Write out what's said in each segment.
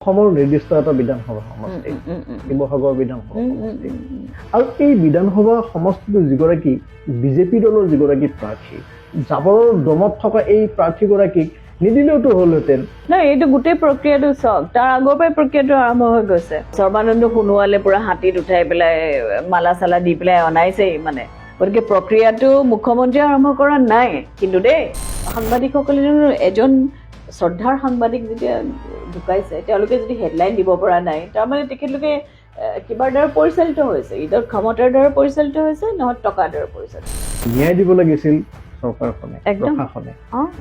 অসমৰ নিৰ্দিষ্ট এটা বিধানসভা সমষ্টি শিৱসাগৰ বিধানসভা সমষ্টি আৰু এই বিধানসভা সমষ্টিটোৰ যিগৰাকী বিজেপি দলৰ যিগৰাকী প্ৰাৰ্থী জাবৰৰ দমত থকা এই প্ৰাৰ্থীগৰাকীক নিদিলেওতো হ'লহেঁতেন। নাই, এইটো গোটেই প্ৰক্ৰিয়াটো চাওক, তাৰ আগৰ পৰাই প্ৰক্ৰিয়াটো আৰম্ভ হৈ গৈছে। সৰ্বানন্দ সোণোৱালে পুৰা হাতীত উঠাই পেলাই মালা চালা দি পেলাই অনাইছেই মানে। গতিকে প্ৰক্ৰিয়াটো মুখ্যমন্ত্ৰীয়ে আৰম্ভ কৰা নাই। কিন্তু দেই, সাংবাদিকসকলে এজন শ্ৰদ্ধাৰ সাংবাদিক যেতিয়া ঢুকাইছে, তেওঁলোকে যদি হেডলাইন দিব পৰা নাই, তাৰমানে তেখেতলোকে কিবাৰ দ্বাৰা পৰিচালিত হৈছে, ইদৰ ক্ষমতাৰ দ্বাৰা পৰিচালিত হৈছে, নহয় টকাৰ দ্বাৰা পৰিচালিত। ন্যায় দিব লাগিছিল চৰকাৰখনে, প্ৰশাসনে।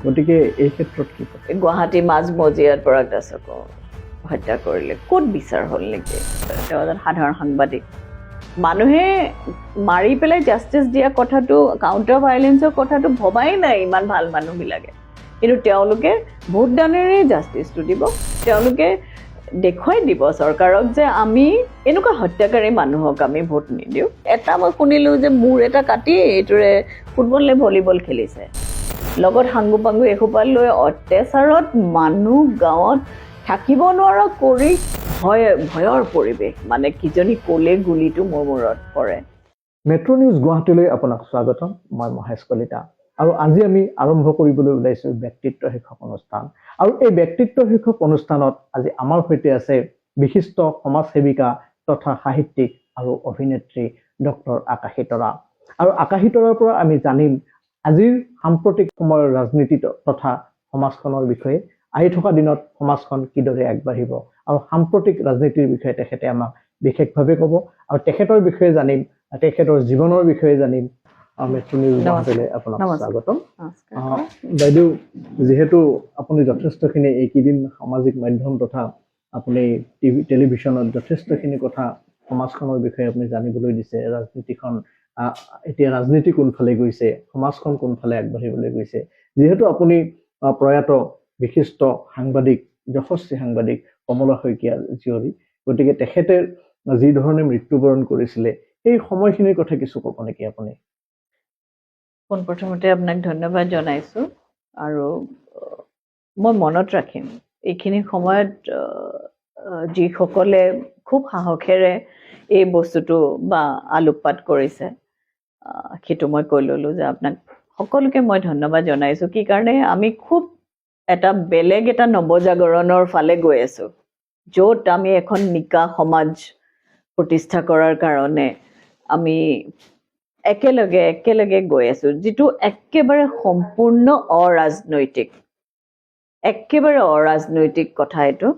গতিকে এই ক্ষেত্ৰত কি কয়? গুৱাহাটী মাজমজিয়াত পৰাগ দাসক হত্যা কৰিলে, ক'ত বিচাৰ হ'ল নেকি? তেওঁ এজন সাধাৰণ সাংবাদিক। মানুহে মাৰি পেলাই জাষ্টিচ দিয়া কথাটো, কাউণ্টাৰ ভাইলেঞ্চৰ কথাটো ভবাই নাই ইমান ভাল মানুহবিলাকে। কিন্তু তেওঁলোকে ভোটদানেৰে জাষ্টিচটো দিব। তেওঁলোকে দেখুৱাই দিব চৰকাৰক যে আমি এনেকুৱা হত্যাকাৰী মানুহক আমি ভোট নিদিওঁ। এটা মই শুনিলোঁ যে মূৰ এটা কাটি এইটোৰে ফুটবল নে ভলীবল খেলিছে, লগত সাংগু পাংগু এসোপা লৈ অত্যাচাৰত মানুহ গাঁৱত থাকিব নোৱাৰা কৰি ভয়ৰ পৰিৱেশ, মানে কিজনী ক'লে গুলীটো মোৰ মূৰত পৰে। মেট্ৰ' নিউজ গুৱাহাটীলৈ আপোনাক স্বাগতম। মই মহেশ কলিতা আৰু আজি আমি আৰম্ভ কৰিবলৈ ওলাইছোঁ ব্যক্তিত্ব শীৰ্ষক অনুষ্ঠান। আৰু এই ব্যক্তিত্ব শীৰ্ষক অনুষ্ঠানত আজি আমাৰ সৈতে আছে বিশিষ্ট সমাজসেৱিকা তথা সাহিত্যিক আৰু অভিনেত্ৰী ডক্টৰ আকাশী তৰা। আৰু আকাশী তৰাৰ পৰা আমি জানিম আজিৰ সাম্প্ৰতিক সময়ৰ ৰাজনীতি তথা সমাজখনৰ বিষয়ে, আহি থকা দিনত সমাজখন কিদৰে আগবাঢ়িব, আৰু সাম্প্ৰতিক ৰাজনীতিৰ বিষয়ে তেখেতে আমাক বিশেষভাৱে ক'ব। আৰু তেখেতৰ বিষয়ে জানিম, তেখেতৰ জীৱনৰ বিষয়ে জানিম। মেট্ৰ' নিউজ গুৱাহাটীলৈ আপোনাক স্বাগতম। বাইদেউ, যিহেতু আপুনি যথেষ্টখিনি এইকেইদিন সামাজিক মাধ্যম তথা আপুনি টেলিভিশ্যনত যথেষ্টখিনি কথা সমাজখনৰ বিষয়ে আপুনি জানিবলৈ দিছে। ৰাজনীতিখন এতিয়া ৰাজনীতি কোনফালে গৈছে, সমাজখন কোনফালে আগবাঢ়িবলৈ গৈছে। যিহেতু আপুনি প্ৰয়াত বিশিষ্ট সাংবাদিক, যশস্বী সাংবাদিক কমলা শইকীয়া জীয়ৰী, গতিকে তেখেতে যিধৰণে মৃত্যুবৰণ কৰিছিলে সেই সময়খিনিৰ কথা কিছু ক'ব নেকি আপুনি? পোনপ্ৰথমতে আপোনাক ধন্যবাদ জনাইছোঁ। আৰু মই মনত ৰাখিম এইখিনি সময়ত যিসকলে খুব সাহসেৰে এই বস্তুটো বা আলোকপাত কৰিছে, সেইটো মই কৈ ল'লোঁ যে আপোনাক সকলোকে মই ধন্যবাদ জনাইছোঁ। কি কাৰণে আমি খুব এটা বেলেগ এটা নৱজাগৰণৰ ফালে গৈ আছোঁ, য'ত আমি এখন নিকা সমাজ প্ৰতিষ্ঠা কৰাৰ কাৰণে আমি একেলগে গৈ আছোঁ, যিটো একেবাৰে সম্পূৰ্ণ অৰাজনৈতিক কথা এইটো,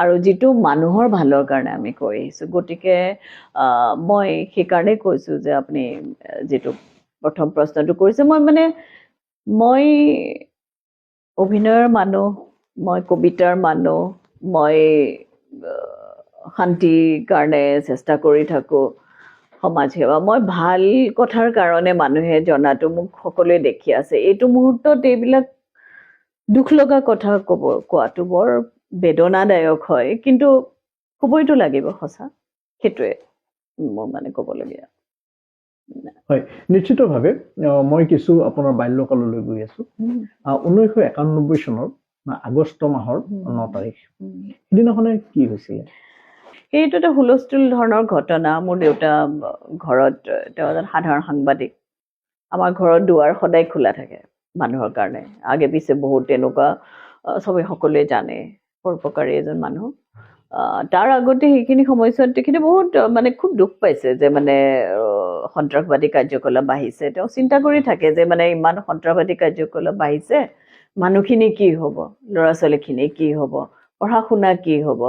আৰু যিটো মানুহৰ ভালৰ কাৰণে আমি কৰি আহিছোঁ। গতিকে মই সেইকাৰণেই কৈছোঁ যে আপুনি যিটো প্ৰথম প্ৰশ্নটো কৰিছে, মই অভিনয়ৰ মানুহ, মই কবিতাৰ মানুহ, মই শান্তিৰ কাৰণে চেষ্টা কৰি থাকোঁ, সমাজ সেৱা, মই ভাল কথাৰ কাৰণে মানুহে জনাটো মোক সকলোৱে দেখি আছে। এইটো মুহূৰ্তত এইবিলাক দুখ লগা কথা কোৱাটো বৰ বেদনাদায়ক হয়, কিন্তু ক'বইতো লাগিব, সঁচা। সেইটোৱে মোৰ ক'বলগীয়া। হয়, নিশ্চিতভাৱে মই কিছু আপোনাৰ বাল্যকাললৈ গৈ আছোঁ। 1991 চনৰ আগষ্ট মাহৰ 9 তাৰিখ, সিদিনাখনে কি হৈছিলে? সেইটো এটা হুলস্থুল ধৰণৰ ঘটনা। মোৰ দেউতা ঘৰত, তেওঁ এজন সাধাৰণ সাংবাদিক। আমাৰ ঘৰত দুৱাৰ সদায় খোলা থাকে মানুহৰ কাৰণে, আগে পিছে বহুত তেনেকুৱা চবেই সকলোৱে জানে, পৰোপকাৰী এজন মানুহ। তাৰ আগতে সেইখিনি সময়ছোৱাত তেখেতে বহুত খুব দুখ পাইছে যে সন্ত্ৰাসবাদী কাৰ্যকলাপ বাঢ়িছে। তেওঁ চিন্তা কৰি থাকে যে ইমান সন্ত্ৰাসবাদী কাৰ্যকলাপ বাঢ়িছে, মানুহখিনি কি হ'ব, ল'ৰা ছোৱালীখিনি কি হ'ব, পঢ়া শুনা কি হ'ব।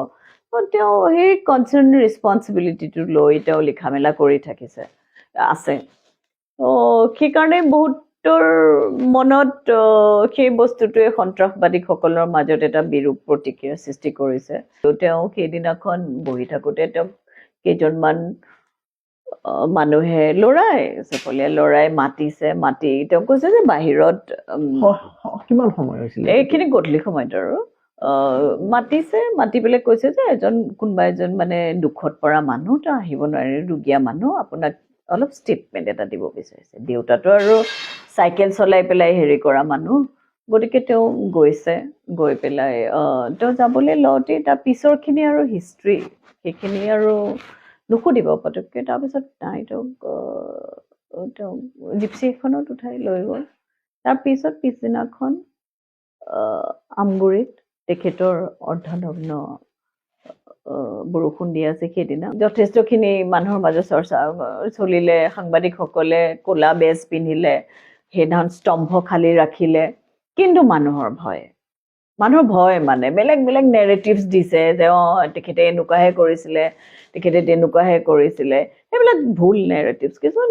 তেওঁ সেই কনচাৰ্ণ ৰেচপনচিবিলিটিটো লৈ তেওঁ লিখা মেলা কৰি আছে। সেইকাৰণে বহুতৰ মনত সেই বস্তুটোৱে সন্ত্ৰাসবাদীসকলৰ মাজত এটা বিৰূপ প্ৰতিক্ৰিয়াৰ সৃষ্টি কৰিছে। তেওঁ সেইদিনাখন বহি থাকোঁতে তেওঁক কেইজনমান মানুহে চপলীয়া ল'ৰাই মাতি তেওঁ কৈছে যে বাহিৰত, কিমান সময় হৈছিলে এইখিনি গধূলি সময়ত, আৰু মাতি পেলাই কৈছে যে কোনোবা এজন দুখত পৰা মানুহ, তেওঁ আহিব নোৱাৰে, ৰোগীয়া মানুহ, আপোনাক অলপ ষ্টেটমেণ্ট এটা দিব বিচাৰিছে। দেউতাটো আৰু চাইকেল চলাই পেলাই হেৰি কৰা মানুহ, গতিকে তেওঁ গৈছে, গৈ পেলাই তেওঁ যাবলৈ লওঁতে তাৰ পিছৰখিনি আৰু হিষ্ট্ৰী, সেইখিনি আৰু নুসুধিব পটককৈ। তাৰপিছত নাই, তেওঁ জিপচি এখনত উঠাই লৈ গ'ল। তাৰপিছত পিছদিনাখন আমগুৰিত তেখেতৰ অৰ্ধনগ্ন বৰষুণ দি আছে সেইদিনা যথেষ্টখিনি মানুহৰ মাজত চৰ্চা চলিলে। সাংবাদিকসকলে ক'লা বেজ পিন্ধিলে, সেইদিনাখন স্তম্ভ খালী ৰাখিলে, কিন্তু মানুহৰ ভয় মানে বেলেগ বেলেগ নেৰেটিভছ দিছে যে তেখেতে এনেকুৱাহে কৰিছিলে, তেখেতে তেনেকুৱাহে কৰিছিলে, সেইবিলাক ভুল নেৰেটিভছ। কিছুমান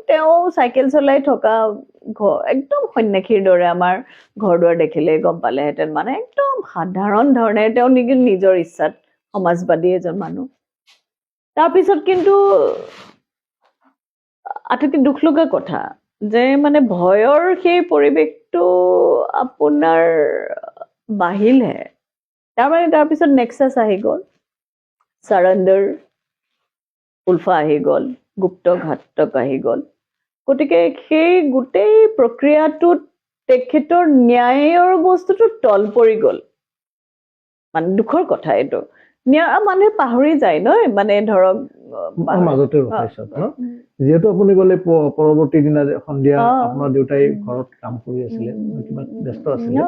তেওঁ চাইকেল চলাই থকা একদম সন্যাসীৰ দৰে আমাৰ ঘৰ দুৱাৰ দেখিলেই গম পালেহেঁতেন, মানে একদম সাধাৰণ ধৰণে তেওঁ নিজৰ ইচ্ছাত সমাজবাদী এজন মানুহ। তাৰপিছত কিন্তু আটাইতকৈ দুখ লগা কথা যে মানে ভয়ৰ সেই পৰিৱেশটো আপোনাৰ বাঢ়িলহে। তাৰপিছত নেক্সাছ আহি গ'ল, চাৰেণ্ডাৰ, উল্ফা আহি গ'ল, গুপ্ত ঘাতক আহি গ'ল। গতিকে সেই গোটেই প্ৰক্ৰিয়াটোত তেখেতৰ ন্যায়ৰ বস্তুটো তল পৰি গ'ল। মানে দুখৰ কথা এইটো। মানুহে পাহৰি যায় ন, মানে ধৰক মাজতে ৰখাইছো ন, যিহেতু আপুনি ক'লে পৰৱৰ্তী দিনা সন্ধিয়া আপোনাৰ দেউতাই ঘৰত কাম কৰি আছিলে, কিবা ব্যস্ত আছিলে,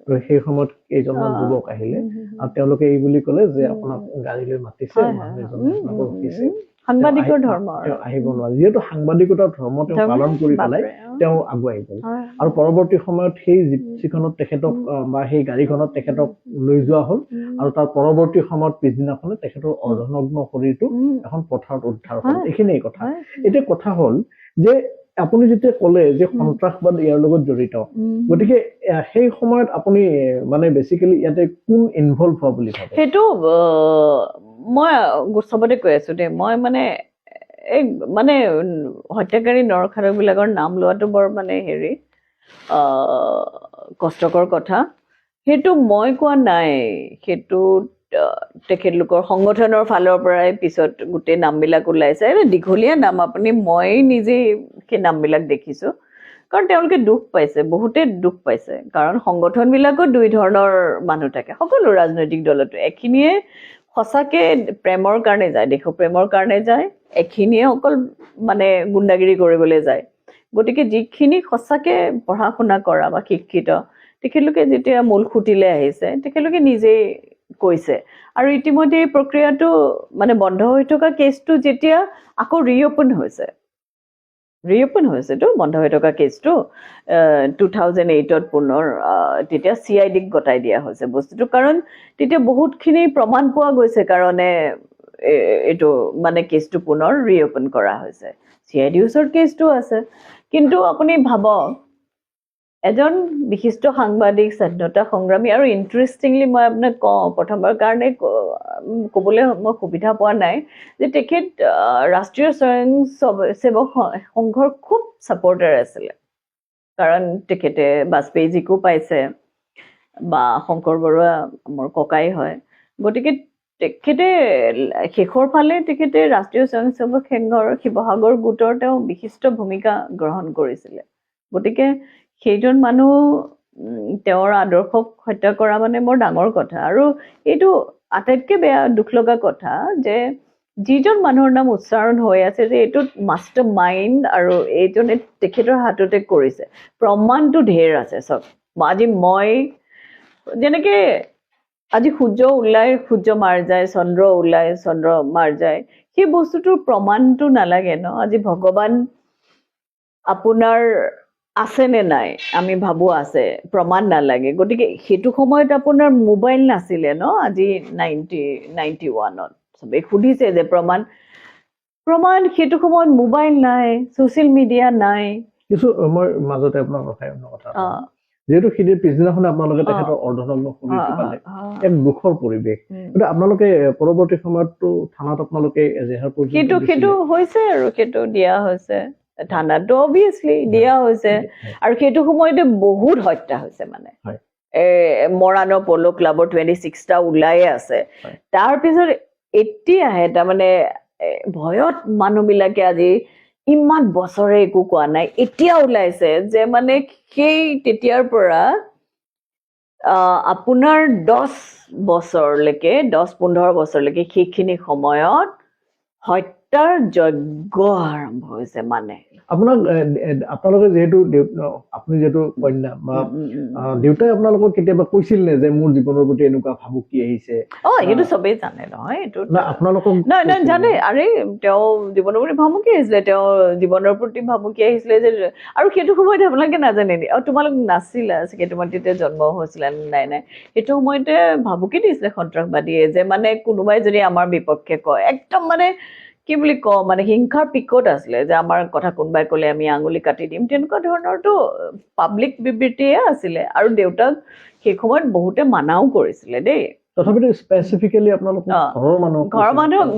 আৰু সেই সময়ত কেইজনমান যুৱক আহিলে আৰু তেওঁলোকে এই বুলি ক'লে যে আপোনাক গাড়ী লৈ মাতিছে, মানুহ এজনে আপোনাক ৰখিছে, সাংবাদিকৰ ধৰ্ম তেওঁ আহিব নোৱাৰে। যিহেতু সাংবাদিকতাৰ ধৰ্ম তেওঁ পালন কৰি পেলাই তেওঁ আগুৱাই গ'ল। আৰু পৰৱৰ্তী সময়ত সেই জিপচিখনত তেখেতক বা সেই গাড়ীখনত তেখেতক লৈ যোৱা হ'ল, আৰু তাৰ পৰৱৰ্তী সময়ত পিছদিনাখনে তেখেতৰ অৰ্ধনগ্ন শৰীৰটো এখন পথাৰত উদ্ধাৰ হ'ল। এইখিনিয়ে কথা। এতিয়া কথা হ'ল যে আপুনি যেতিয়া ক'লে যে সন্ত্ৰাসবাদ ইয়াৰ লগত জড়িত, গতিকে সেই সময়ত আপুনি মানে বেচিকেলি ইয়াতে কোন ইনভলভ হোৱা বুলি ভাবে? সেইটো মই চবতে কৈ আছো দেই, মই মানে এই মানে হত্যাকাৰী নৰখাদকবিলাকৰ নাম লোৱাটো বৰ মানে কষ্টকৰ কথা। সেইটো মই কোৱা নাই, সেইটো তেখেতলোকৰ সংগঠনৰ ফালৰ পৰাই পিছত গোটেই নামবিলাক ওলাইছে। দীঘলীয়া নাম, আপুনি মই নিজেই সেই নামবিলাক দেখিছোঁ। কাৰণ তেওঁলোকে দুখ পাইছে, বহুতে দুখ পাইছে। কাৰণ সংগঠনবিলাকো দুই ধৰণৰ মানুহ থাকে, সকলো ৰাজনৈতিক দলতো। এখিনিয়ে সঁচাকে প্ৰেমৰ কাৰণে যায়, দেশপ্ৰেমৰ কাৰণে যায়, এখিনিয়ে অকল মানে গুণ্ডাগিৰি কৰিবলৈ যায়। গতিকে যিখিনি সঁচাকে পঢ়া শুনা কৰা বা শিক্ষিত, তেখেতলোকে যেতিয়া মূল খুঁটিলে আহিছে, তেখেতলোকে নিজেই কৈছে। আৰু ইতিমধ্যে এই প্ৰক্ৰিয়াটো মানে বন্ধ হৈ থকা কেছটো যেতিয়া আকৌ ৰিঅপেন হৈছেতো, বন্ধ হৈ থকা কেছটো 2008ত পুনৰ তেতিয়া CIDক গতাই দিয়া হৈছে বস্তুটো। কাৰণ তেতিয়া বহুতখিনি প্ৰমাণ পোৱা গৈছে কাৰণে এইটো মানে কেছটো পুনৰ ৰিঅপেন কৰা হৈছে। CIDৰ ওচৰত কেছটো আছে। কিন্তু আপুনি ভাবক, এজন বিশিষ্ট সাংবাদিক, স্বাধীনতা সংগ্ৰামী, আৰু ইণ্টাৰেষ্টিংলি মই আপোনাক কওঁ, প্ৰথমবাৰ কাৰণে ক'বলৈ মই সুবিধা পোৱা নাই যে তেখেত ৰাষ্ট্ৰীয় স্বয়ংসেৱক সংঘৰ খুব ছাপৰ্টাৰ আছিলে। কাৰণ তেখেতে বাজপেয়ীজীকো পাইছে, বা শংকৰ বৰুৱা মোৰ ককাই হয়। গতিকে তেখেতে শেষৰ ফালে তেখেতে ৰাষ্ট্ৰীয় স্বয়ংসেৱক সংঘৰ শিৱসাগৰ গোটৰ তেওঁ বিশিষ্ট ভূমিকা গ্ৰহণ কৰিছিলে। গতিকে সেইজন মানুহ তেওঁৰ আদৰ্শক হত্যা কৰা মানে বৰ ডাঙৰ কথা। আৰু এইটো আটাইতকৈ বেয়া দুখ লগা কথা যে যিজন মানুহৰ নাম উচ্চাৰণ হৈ আছে যে এইটোত মাষ্টাৰ মাইণ্ড, আৰু এইজনে তেখেতৰ হাততে কৰিছে, প্ৰমাণটো ঢেৰ আছে। চব মই যেনেকে আজি সূৰ্য ওলাই সূৰ্য মাৰ যায়, চন্দ্ৰ ওলাই চন্দ্ৰ মাৰ যায়, সেই বস্তুটোৰ প্ৰমাণটো নালাগে ন। আজি ভগৱান আপোনাৰ আছে নে নাই আমি ভাবো আছে, প্ৰমাণ নালাগে। গতিকে সেইটো সময়ত আপোনাৰ মোবাইল নাছিলে ন। আজি 91ত চবেই সুধিছে যে প্ৰমাণ সেইটো সময়ত মোবাইল নাই, ছ'চিয়েল মিডিয়া নাই। কিছু মই মাজতে আপোনাৰ কথা যিহেতু সিদিনা পিছদিনাখনে আপোনালোকে তেখেতৰ অৰ্ধনগ্ন শৰীৰটো পালে, এক দুখৰ পৰিৱেশ। কিন্তু আপোনালোকে পৰৱৰ্তী সময়ততো থানাত আপোনালোকে এজাহাৰ সেইটো হৈছে, আৰু সেইটো দিয়া হৈছে থানাতো অবভিয়াছলি দিয়া হৈছে। আৰু সেইটো সময়তে বহুত হত্যা হৈছে, মানে মৰাণৰ প'ল' ক্লাবৰ 26টা ওলাইয়ে আছে। তাৰপিছত এতিয়াহে তাৰমানে ভয়ত মানুহবিলাকে আজি ইমান বছৰে একো কোৱা নাই, এতিয়া ওলাইছে যে মানে সেই তেতিয়াৰ পৰা আপোনাৰ 10-15 বছৰলৈকে সেইখিনি সময়ত হত্যাৰ যজ্ঞ আৰম্ভ হৈছে মানে আপোনাক আপোনালোকে যিহেতু আপুনি যিহেতু কন্যা বা দেউতাই আপোনালোকক কেতিয়াবা কৈছিল নে যে মোৰ জীৱনৰ প্ৰতি এনেকুৱা ভাবুকি আহিছে এইটো চবেই জানে নহয় এইটো না আপোনালোকক নাই জানে আৰে তেওঁ জীৱনৰ প্ৰতি ভাবুকি আহিছিলে তেওঁ জীৱনৰ প্ৰতি ভাবুকি আহিছিলে যে আৰু সেইটো সময়ত আপোনালোকে নাজানে নি তোমালোক নাছিলা চাগে তোমাৰ তেতিয়া জন্ম হৈছিলে নাই সেইটো সময়তে ভাবুকি দিছিলে সন্ত্ৰাসবাদীয়ে যে মানে কোনোবাই যদি আমাৰ বিপক্ষে কয় একদম মানে কি বুলি কওঁ মানে হিংসাৰ পিকত আছিলে যে আমাৰ কথা কোনোবাই ক'লে আমি আঙুলি কাটি দিম তেনেকুৱা ধৰণৰতো পাব্লিক বিবৃতিয়ে আছিলে আৰু দেউতাক সেই সময়ত বহুতে মানাও কৰিছিলে দেই তথাপিতো স্পেচিফিকেলি আপোনালোক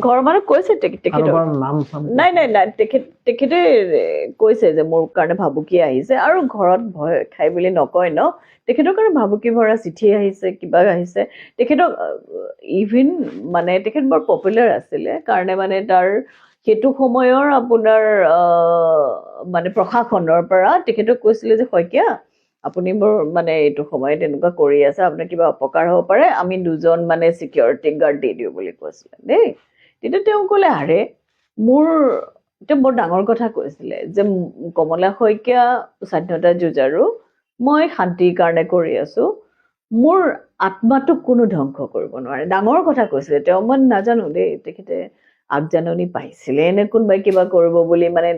ঘৰৰ মানুহ কৈছে তেখেতৰ নাম নাই তেখেতে কৈছে যে মোৰ কাৰণে ভাবুকি আহিছে আৰু ঘৰত ভয় খাই বুলি নকয় ন তেখেতৰ কাৰণে ভাবুকি ভৰা চিঠি আহিছে কিবা আহিছে তেখেতক ইভিন মানে তেখেত বৰ পপুলাৰ আছিলে কাৰণে মানে তাৰ সেইটো সময়ৰ আপোনাৰ মানে প্ৰশাসনৰ পৰা তেখেতক কৈছিলে যে শইকীয়া আপুনি বৰ মানে এইটো সময়ত এনেকুৱা কৰি আছে আপোনাৰ কিবা অপকাৰ হ'ব পাৰে আমি 2জন মানে চিকিউৰিটি গাৰ্ড দি দিওঁ বুলি কৈছিলে দেই তেতিয়া তেওঁ ক'লে আৰে মোৰ তেওঁ বৰ ডাঙৰ কথা কৈছিলে যে কমলা শইকীয়া স্বাধীনতা যুঁজাৰু মই শান্তিৰ কাৰণে কৰি আছো মোৰ আত্মাটোক কোনো ধ্বংস কৰিব নোৱাৰে ডাঙৰ কথা কৈছিলে তেওঁ মই নাজানো দেই তেখেতে আগজাননী পাইছিলে নে কোনোবাই কিবা কৰিব বুলি মানে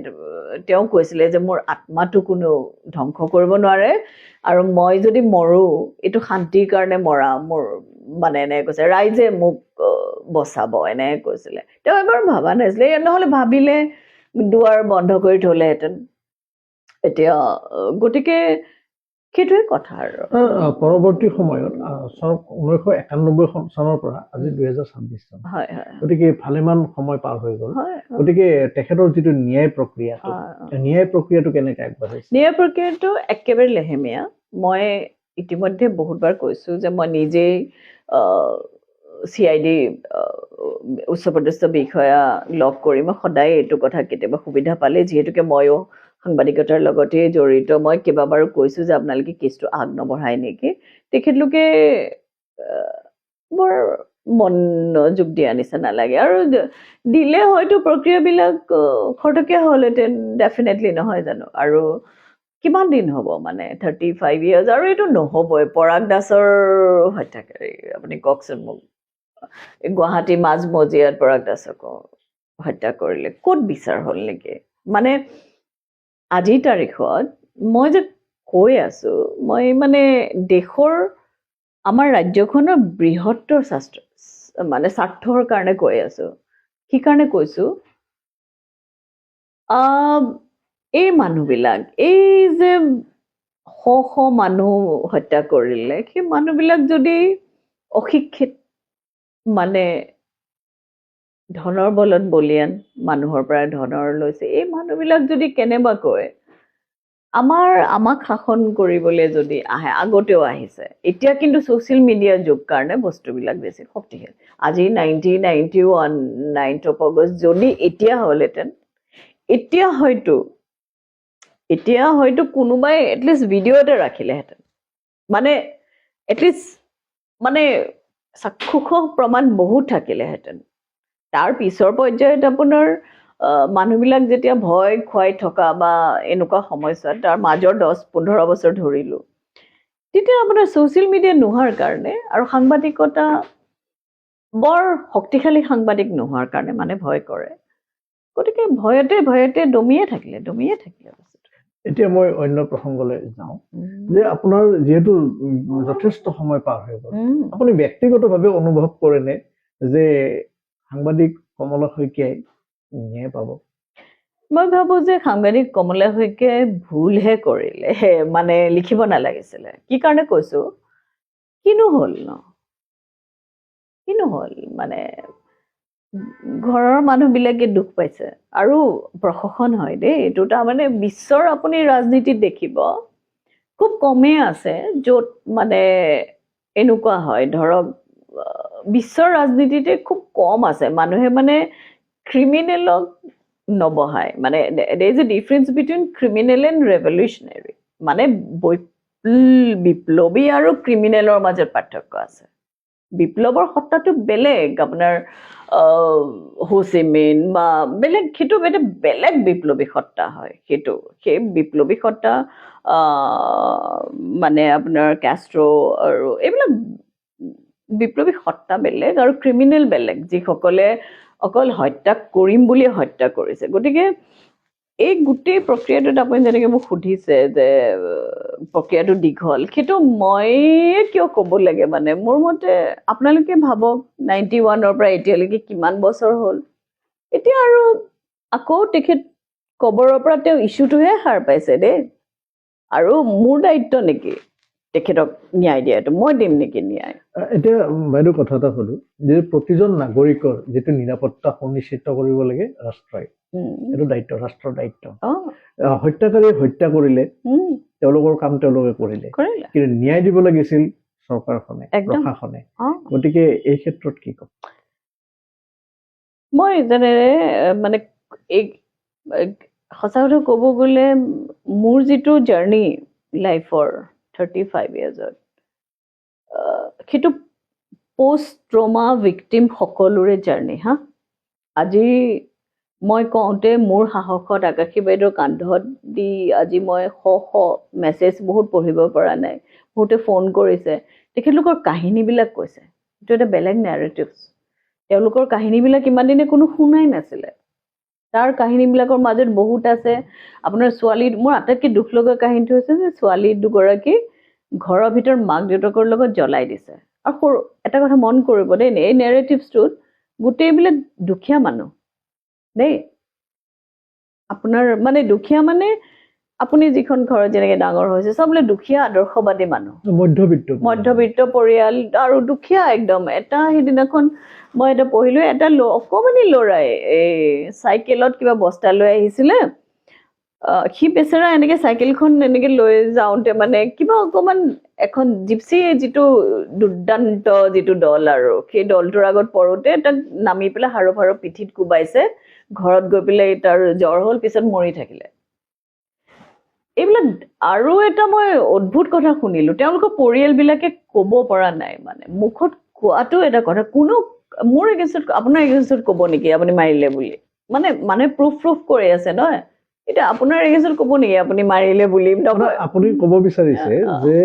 তেওঁ কৈছিলে যে মোৰ আত্মাটো কোনো ধ্বংস কৰিব নোৱাৰে আৰু মই যদি মৰো এইটো শান্তিৰ কাৰণে মৰা মোৰ মানে এনেকৈ কৈছে ৰাইজে মোক বচাব এনেকৈ কৈছিলে তেওঁ এবাৰ ভাবা নাছিলে নহ'লে ভাবিলে দুৱাৰ বন্ধ কৰি থ'লেহেঁতেন এতিয়া গতিকে সেইটোৱে কথা আৰু পৰৱৰ্তী সময়ত 1991 চনৰ পৰা আজি 2026 চন গতিকে ভালেমান সময় পাৰ হৈ গ'ল গতিকে তেখেতৰ যিটো ন্যায় প্ৰক্ৰিয়াটো কেনেকৈ আগবাঢ়িছে ন্যায় প্ৰক্ৰিয়াটো একেবাৰে লেহেমীয়া মই ইতিমধ্যে বহুতবাৰ কৈছো যে মই নিজেই CID উচ্চপদস্থ বিষয়া লগ কৰি মই সদায় এইটো কথা কেতিয়াবা সুবিধা পালে যিহেতুকে ময়ো সাংবাদিকতাৰ লগতে জড়িত মই কেইবাবাৰো কৈছো যে আপোনালোকে কেছটো আগ নবঢ়ায় নেকি তেখেতলোকে বৰ মনোযোগ দিয়া নিচিনা নালাগে আৰু দিলে হয়তো প্ৰক্ৰিয়াবিলাক খৰতকীয়া হ'লহেঁতেন ডেফিনেটলি নহয় জানো আৰু কিমান দিন হ'ব মানে 35 years আৰু এইটো নহ'বই পৰাগ দাসৰ হত্যাকাৰী আপুনি কওকচোন মোক গুৱাহাটী মাজমজিয়াত পৰাগ দাসক হত্যা কৰিলে ক'ত বিচাৰ হ'ল নেকি মানে আজিৰ তাৰিখত মই যে কৈ আছো মই মানে দেশৰ আমাৰ ৰাজ্যখনৰ বৃহত্তৰ স্বাৰ্থৰ কাৰণে কৈ আছো কি কাৰণে কৈছো এই মানুহবিলাক এই যে শ মানুহ হত্যা কৰিলে সেই মানুহবিলাক যদি অশিক্ষিত মানে ধনৰ বলত বলিয়ান মানুহৰ পৰা ধনৰ লৈছে এই মানুহবিলাক যদি কেনেবাকৈ আমাক শাসন কৰিবলৈ যদি আহে আগতেও আহিছে এতিয়া কিন্তু ছ'চিয়েল মিডিয়াৰ যুগ কাৰণে বস্তুবিলাক বেছি শক্তিশালী আজি 9 অগষ্ট যদি এতিয়া হ'লহেঁতেন এতিয়া হয়তো কোনোবাই এটলিষ্ট ভিডিঅ' এটা ৰাখিলেহেঁতেন মানে এটলিষ্ট মানে চাক্ষুষ প্ৰমাণ বহুত থাকিলেহেঁতেন তাৰ পিছৰ পৰ্যায়ত আপোনাৰ মানুহবিলাক যেতিয়া ভয় খুৱাই থকা বা এনেকুৱা সমস্যাত তাৰ মাজৰ 10-15 বছৰ ধৰিলোঁ তেতিয়া আপোনাৰ ছ'চিয়েল মিডিয়া নোহোৱাৰ কাৰণে আৰু সাংবাদিকতা বৰ শক্তিশালী সাংবাদিক নোহোৱাৰ কাৰণে মানে ভয় কৰে গতিকে ভয়তে দমিয়ে থাকিলে এতিয়া মই অন্য প্ৰসংগলৈ যাওঁ যে আপোনাৰ যিহেতু যথেষ্ট সময় পাৰ হৈ গ'ল আপুনি ব্যক্তিগতভাৱে অনুভৱ কৰেনে যে সাংবাদিক কমলা শইকীয়াই ন্যায় পাব মই ভাবো যে সাংবাদিক কমলা শইকীয়াই ভুলহে কৰিলে মানে লিখিব নালাগিছিলে কি কাৰণে কৈছো কিনো হ'ল মানে ঘৰৰ মানুহবিলাকে দুখ পাইছে আৰু প্ৰশাসন হয় দেই এইটো তাৰমানে বিশ্বৰ আপুনি ৰাজনীতিত দেখিব খুব কমেই আছে য'ত মানে এনেকুৱা হয় ধৰক বিশ্বৰ ৰাজনীতিতে খুব কম আছে মানুহে মানে ক্ৰিমিনেলক নবহায় মানে there is a difference between criminal and revolutionary মানে বিপ্লৱী আৰু ক্ৰিমিনেলৰ মাজত পাৰ্থক্য আছে বিপ্লৱৰ সত্তাটো বেলেগ আপোনাৰ হোচিমিন বা বেলেগ সেইটো এটা বেলেগ বিপ্লৱী সত্তা হয় সেইটো সেই বিপ্লৱী সত্তা মানে আপোনাৰ কেষ্ট্ৰ আৰু এইবিলাক বিপ্লৱী সত্তা বেলেগ আৰু ক্ৰিমিনেল বেলেগ যিসকলে অকল হত্যা কৰিম বুলিয়ে হত্যা কৰিছে গতিকে এই গোটেই প্ৰক্ৰিয়াটোত আপুনি যেনেকৈ মোক সুধিছে যে প্ৰক্ৰিয়াটো দীঘল সেইটো মই কিয় ক'ব লাগে মানে মোৰ মতে আপোনালোকে ভাবক 91-ৰ পৰা এতিয়ালৈকে কিমান বছৰ হ'ল এতিয়া আৰু আকৌ তেখেত কবৰৰ পৰা তেওঁ ইছ্যুটোহে সাৰ পাইছে দেই আৰু মোৰ দায়িত্ব নেকি তেখেতক ন্যায় দিয়াটো মই দিম নেকি ন্যায় এতিয়া বাইদেউ কথা এটা সুধো যে প্ৰতিজন নাগৰিকৰ যিটো নিৰাপত্তা সুনিশ্চিত কৰিব লাগে ৰাষ্ট্ৰই এইটো দায়িত্ব ৰাষ্ট্ৰৰ দায়িত্ব হত্যাকাৰীয়ে হত্যা কৰিলে তেওঁলোকৰ কাম তেওঁলোকে কৰিলে কিন্তু ন্যায় দিব লাগিছিল চৰকাৰখনে প্ৰশাসনে গতিকে এই ক্ষেত্ৰত কি ক'ব মই যেনেৰে মানে এই সঁচা কথা ক'ব গ'লে মোৰ যিটো জাৰ্ণি লাইফৰ 35 ইয়াৰ্ছত সেইটো পোষ্ট ট্ৰমা ভিক্টিম সকলোৰে জাৰ্ণি হা আজি মই কওঁতে মোৰ সাহসত আকাশী বাইদেউৰ কান্ধত দি আজি মই মেছেজ বহুত পঢ়িব পৰা নাই বহুতে ফোন কৰিছে তেখেতলোকৰ কাহিনীবিলাক কৈছে এইটো এটা বেলেগ নেৰেটিভছ তেওঁলোকৰ কাহিনীবিলাক ইমান দিনে কোনো শুনাই নাছিলে তাৰ কাহিনীবিলাকৰ মাজত বহুত আছে আপোনাৰ ছোৱালী মোৰ আটাইতকৈ দুখ লগা কাহিনীটো হৈছে যে ছোৱালী দুগৰাকী ঘৰৰ ভিতৰত মাক দেউতাকৰ লগত জ্বলাই দিছে আৰু সৰু এটা কথা মন কৰিব দেই এই নেৰেটিভছটোত গোটেইবিলাক দুখীয়া মানুহ দেই আপোনাৰ মানে দুখীয়া মানে আপুনি যিখন ঘৰত যেনেকৈ ডাঙৰ হৈছে চবলে দুখীয়া আদৰ্শবাদী মানুহ মধ্যবিত্ত পৰিয়াল আৰু দুখীয়া একদম এটা সেইদিনাখন মই এটা পঢ়িলোঁ এটা অকণমানি ল'ৰাই এই চাইকেলত কিবা বস্তা লৈ আহিছিলে সি বেচেৰা এনেকৈ চাইকেলখন এনেকৈ লৈ যাওঁতে মানে কিবা অকণমান এখন জিপচি যিটো দুৰ্দান্ত যিটো দল আৰু সেই দলটোৰ আগত পৰোঁতে তাক নামি পেলাই হাৰো পিঠিত কোবাইছে ঘৰত গৈ পেলাই তাৰ জ্বৰ হ'ল পিছত মৰি থাকিলে এইবিলাক আৰু এটা মই অদ্ভুত কথা শুনিলোঁ তেওঁলোকৰ পৰিয়ালবিলাকে ক'ব পৰা নাই মানে মুখত কোৱাটো এটা কথা কোনো মোৰ এগেইনষ্টত আপোনাৰ এগেইনষ্টত ক'ব নেকি আপুনি মাৰিলে বুলি মানে প্ৰুফ কৰি আছে নহয় এতিয়া আপোনাৰ এগেইনষ্টত ক'ব নেকি আপুনি মাৰিলে বুলি আপুনি ক'ব বিচাৰিছে যে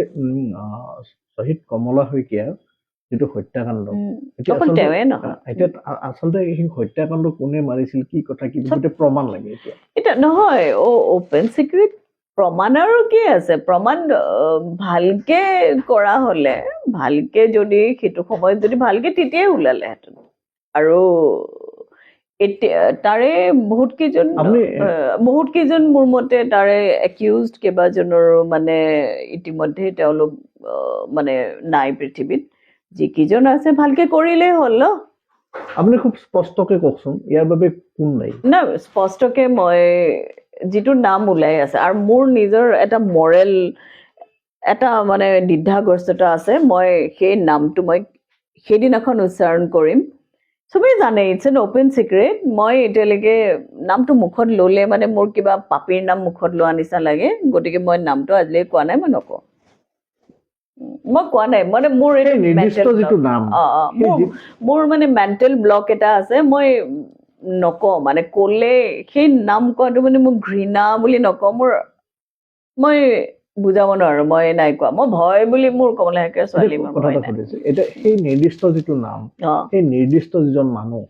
শ্বহীদ কমলা শইকীয়া যিটো হত্যাকাণ্ড এতিয়া আচলতে সেই হত্যাকাণ্ড কোনে মাৰিছিল কি কথা কি প্ৰমাণ লাগে এতিয়া নহয় অপেন চিক্ৰেট প্ৰমাণ আৰু কি আছে প্ৰমাণ ভালকে কৰা হ'লে ভালকে যদি সেইটো সময়ত যদি ভালকে তেতিয়াই ওলালেহেঁতেন আৰু এতিয়া তাৰে বহুত কেইজন মোৰ মতে তাৰে একিউজড কেইবাজনৰো মানে ইতিমধ্যে তেওঁলোক মানে নাই পৃথিৱীত যিকেইজন আছে ভালকে কৰিলেই হ'ল ন আপুনি খুব স্পষ্টকে কওকচোন ইয়াৰ বাবে কোন নাই না স্পষ্টকে মই যিটো নাম ওলাই আছে আৰু মোৰ নিজৰ এটা মৰেল এটা মানে দ্বিধাগ্ৰস্ততা আছে মই সেই নামটো মই সেইদিনাখন উচ্চাৰণ কৰিম চবেই জানে ইটছ এন অপেন চিক্ৰেট মই এতিয়ালৈকে নামটো মুখত ল'লে মানে মোৰ কিবা পাপীৰ নাম মুখত লোৱা নিচিনা লাগে গতিকে মই নামটো আজিলৈকে কোৱা নাই মই নকওঁ মই কোৱা নাই মানে মোৰ মোৰ মানে মেণ্টেল ব্লক এটা আছে মই নকওঁ মানে ক'লে সেই নাম কোৱাটো মানে মোক ঘৃণা বুলি নকওঁ মই বুজাব নোৱাৰো মই নাই কোৱা মই ভয় বুলি মোৰ কমলা শইকীয়াৰ ছোৱালী এতিয়া সেই নিৰ্দিষ্ট যিটো নাম সেই নিৰ্দিষ্ট যিজন মানুহ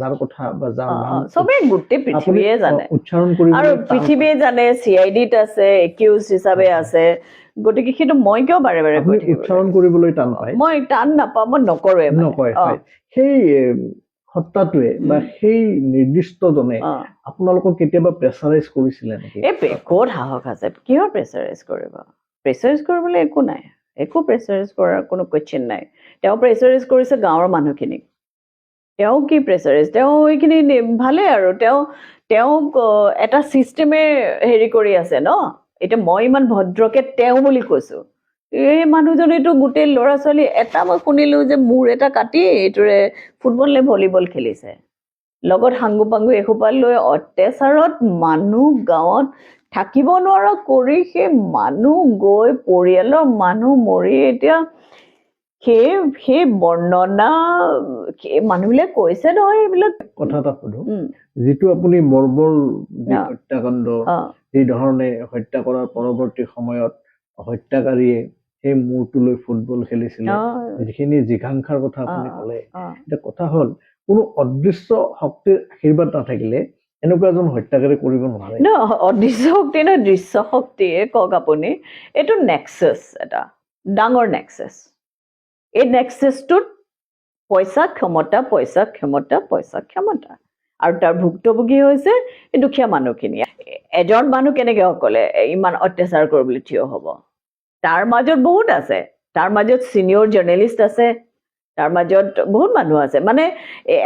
যাৰ কথা বা যাৰ নাম চবেই গোটেই পৃথিৱীয়ে জানে উচ্চাৰণ কৰি আৰু পৃথিৱীয়ে জানে CID-ত আছে একিউজ হিচাপে আছে গতিকে সেইটো মই কিয় বাৰে বাৰে উচ্চাৰণ কৰিবলৈ টান পায় মই টান নাপাওঁ মই নকৰোৱে সেই সত্তাটোৱে বা সেই নিৰ্দিষ্টজনে আপোনালোকক কেতিয়াবা প্ৰেছাৰাইজ কৰিছিলে নেকি ক'ত সাহস আছে কিহৰ প্ৰেছাৰাইজ কৰিবলৈ একো নাই একো প্ৰেছাৰাইজ কৰাৰ কোনো কুৱেশ্যন নাই তেওঁ প্ৰেছাৰাইজ কৰিছে গাঁৱৰ মানুহখিনিক তেওঁ কি প্ৰেছাৰাইজ তেওঁ এইখিনি ভালে আৰু তেওঁক এটা চিষ্টেমে হেৰি কৰি আছে ন এতিয়া মই ইমান ভদ্ৰকে তেওঁ বুলি কৈছো এই মানুহজনেতো গোটেই ল'ৰা ছোৱালী এটা মই শুনিলোঁ যে মূৰ এটা কাটি এইটোৰে ফুটবল নে ভলীবল খেলিছে লগত সাংগু পাংগু এসোপা লৈ অত্যাচাৰত মানুহ গাঁৱত থাকিব নোৱাৰা কৰি সেই মানুহ গৈ পৰিয়ালৰ মানুহ মৰি এতিয়া সেই বৰ্ণনা মানুহবিলাক কৈছে নহয় এইবিলাক কথা এটা সুধো যিটো আপুনি মৰ্মৰ যি হত্যাকাণ্ড যি ধৰণে হত্যা কৰাৰ পৰৱৰ্তী সময়ত হত্যাকাৰীয়ে সেই মূৰটোলৈ ফুটবল খেলিছিলে যিখিনি জিঘাংসাৰ কথা আপুনি ক'লে এতিয়া কথা হ'ল কোনো অদৃশ্য শক্তিৰ আশীৰ্বাদ নাথাকিলে এনেকুৱা এজন হত্যাকাৰী কৰিব নোৱাৰে অদৃশ্য শক্তি নহয় দৃশ্য শক্তিয়ে কওক আপুনি এইটো নেক্সাছ এটা ডাঙৰ নেক্সাছ এই নেক্সাছটোত পইচা ক্ষমতা পইচা ক্ষমতা পইচা ক্ষমতা আৰু তাৰ ভুক্তভোগী হৈছে এই দুখীয়া মানুহখিনি এজন মানুহ কেনেকৈ অকলে ইমান অত্যাচাৰ কৰিবলৈ থিয় হ'ব তাৰ মাজত বহুত আছে তাৰ মাজত ছিনিয়ৰ জাৰ্নেলিষ্ট আছে তাৰ মাজত বহুত মানুহ আছে মানে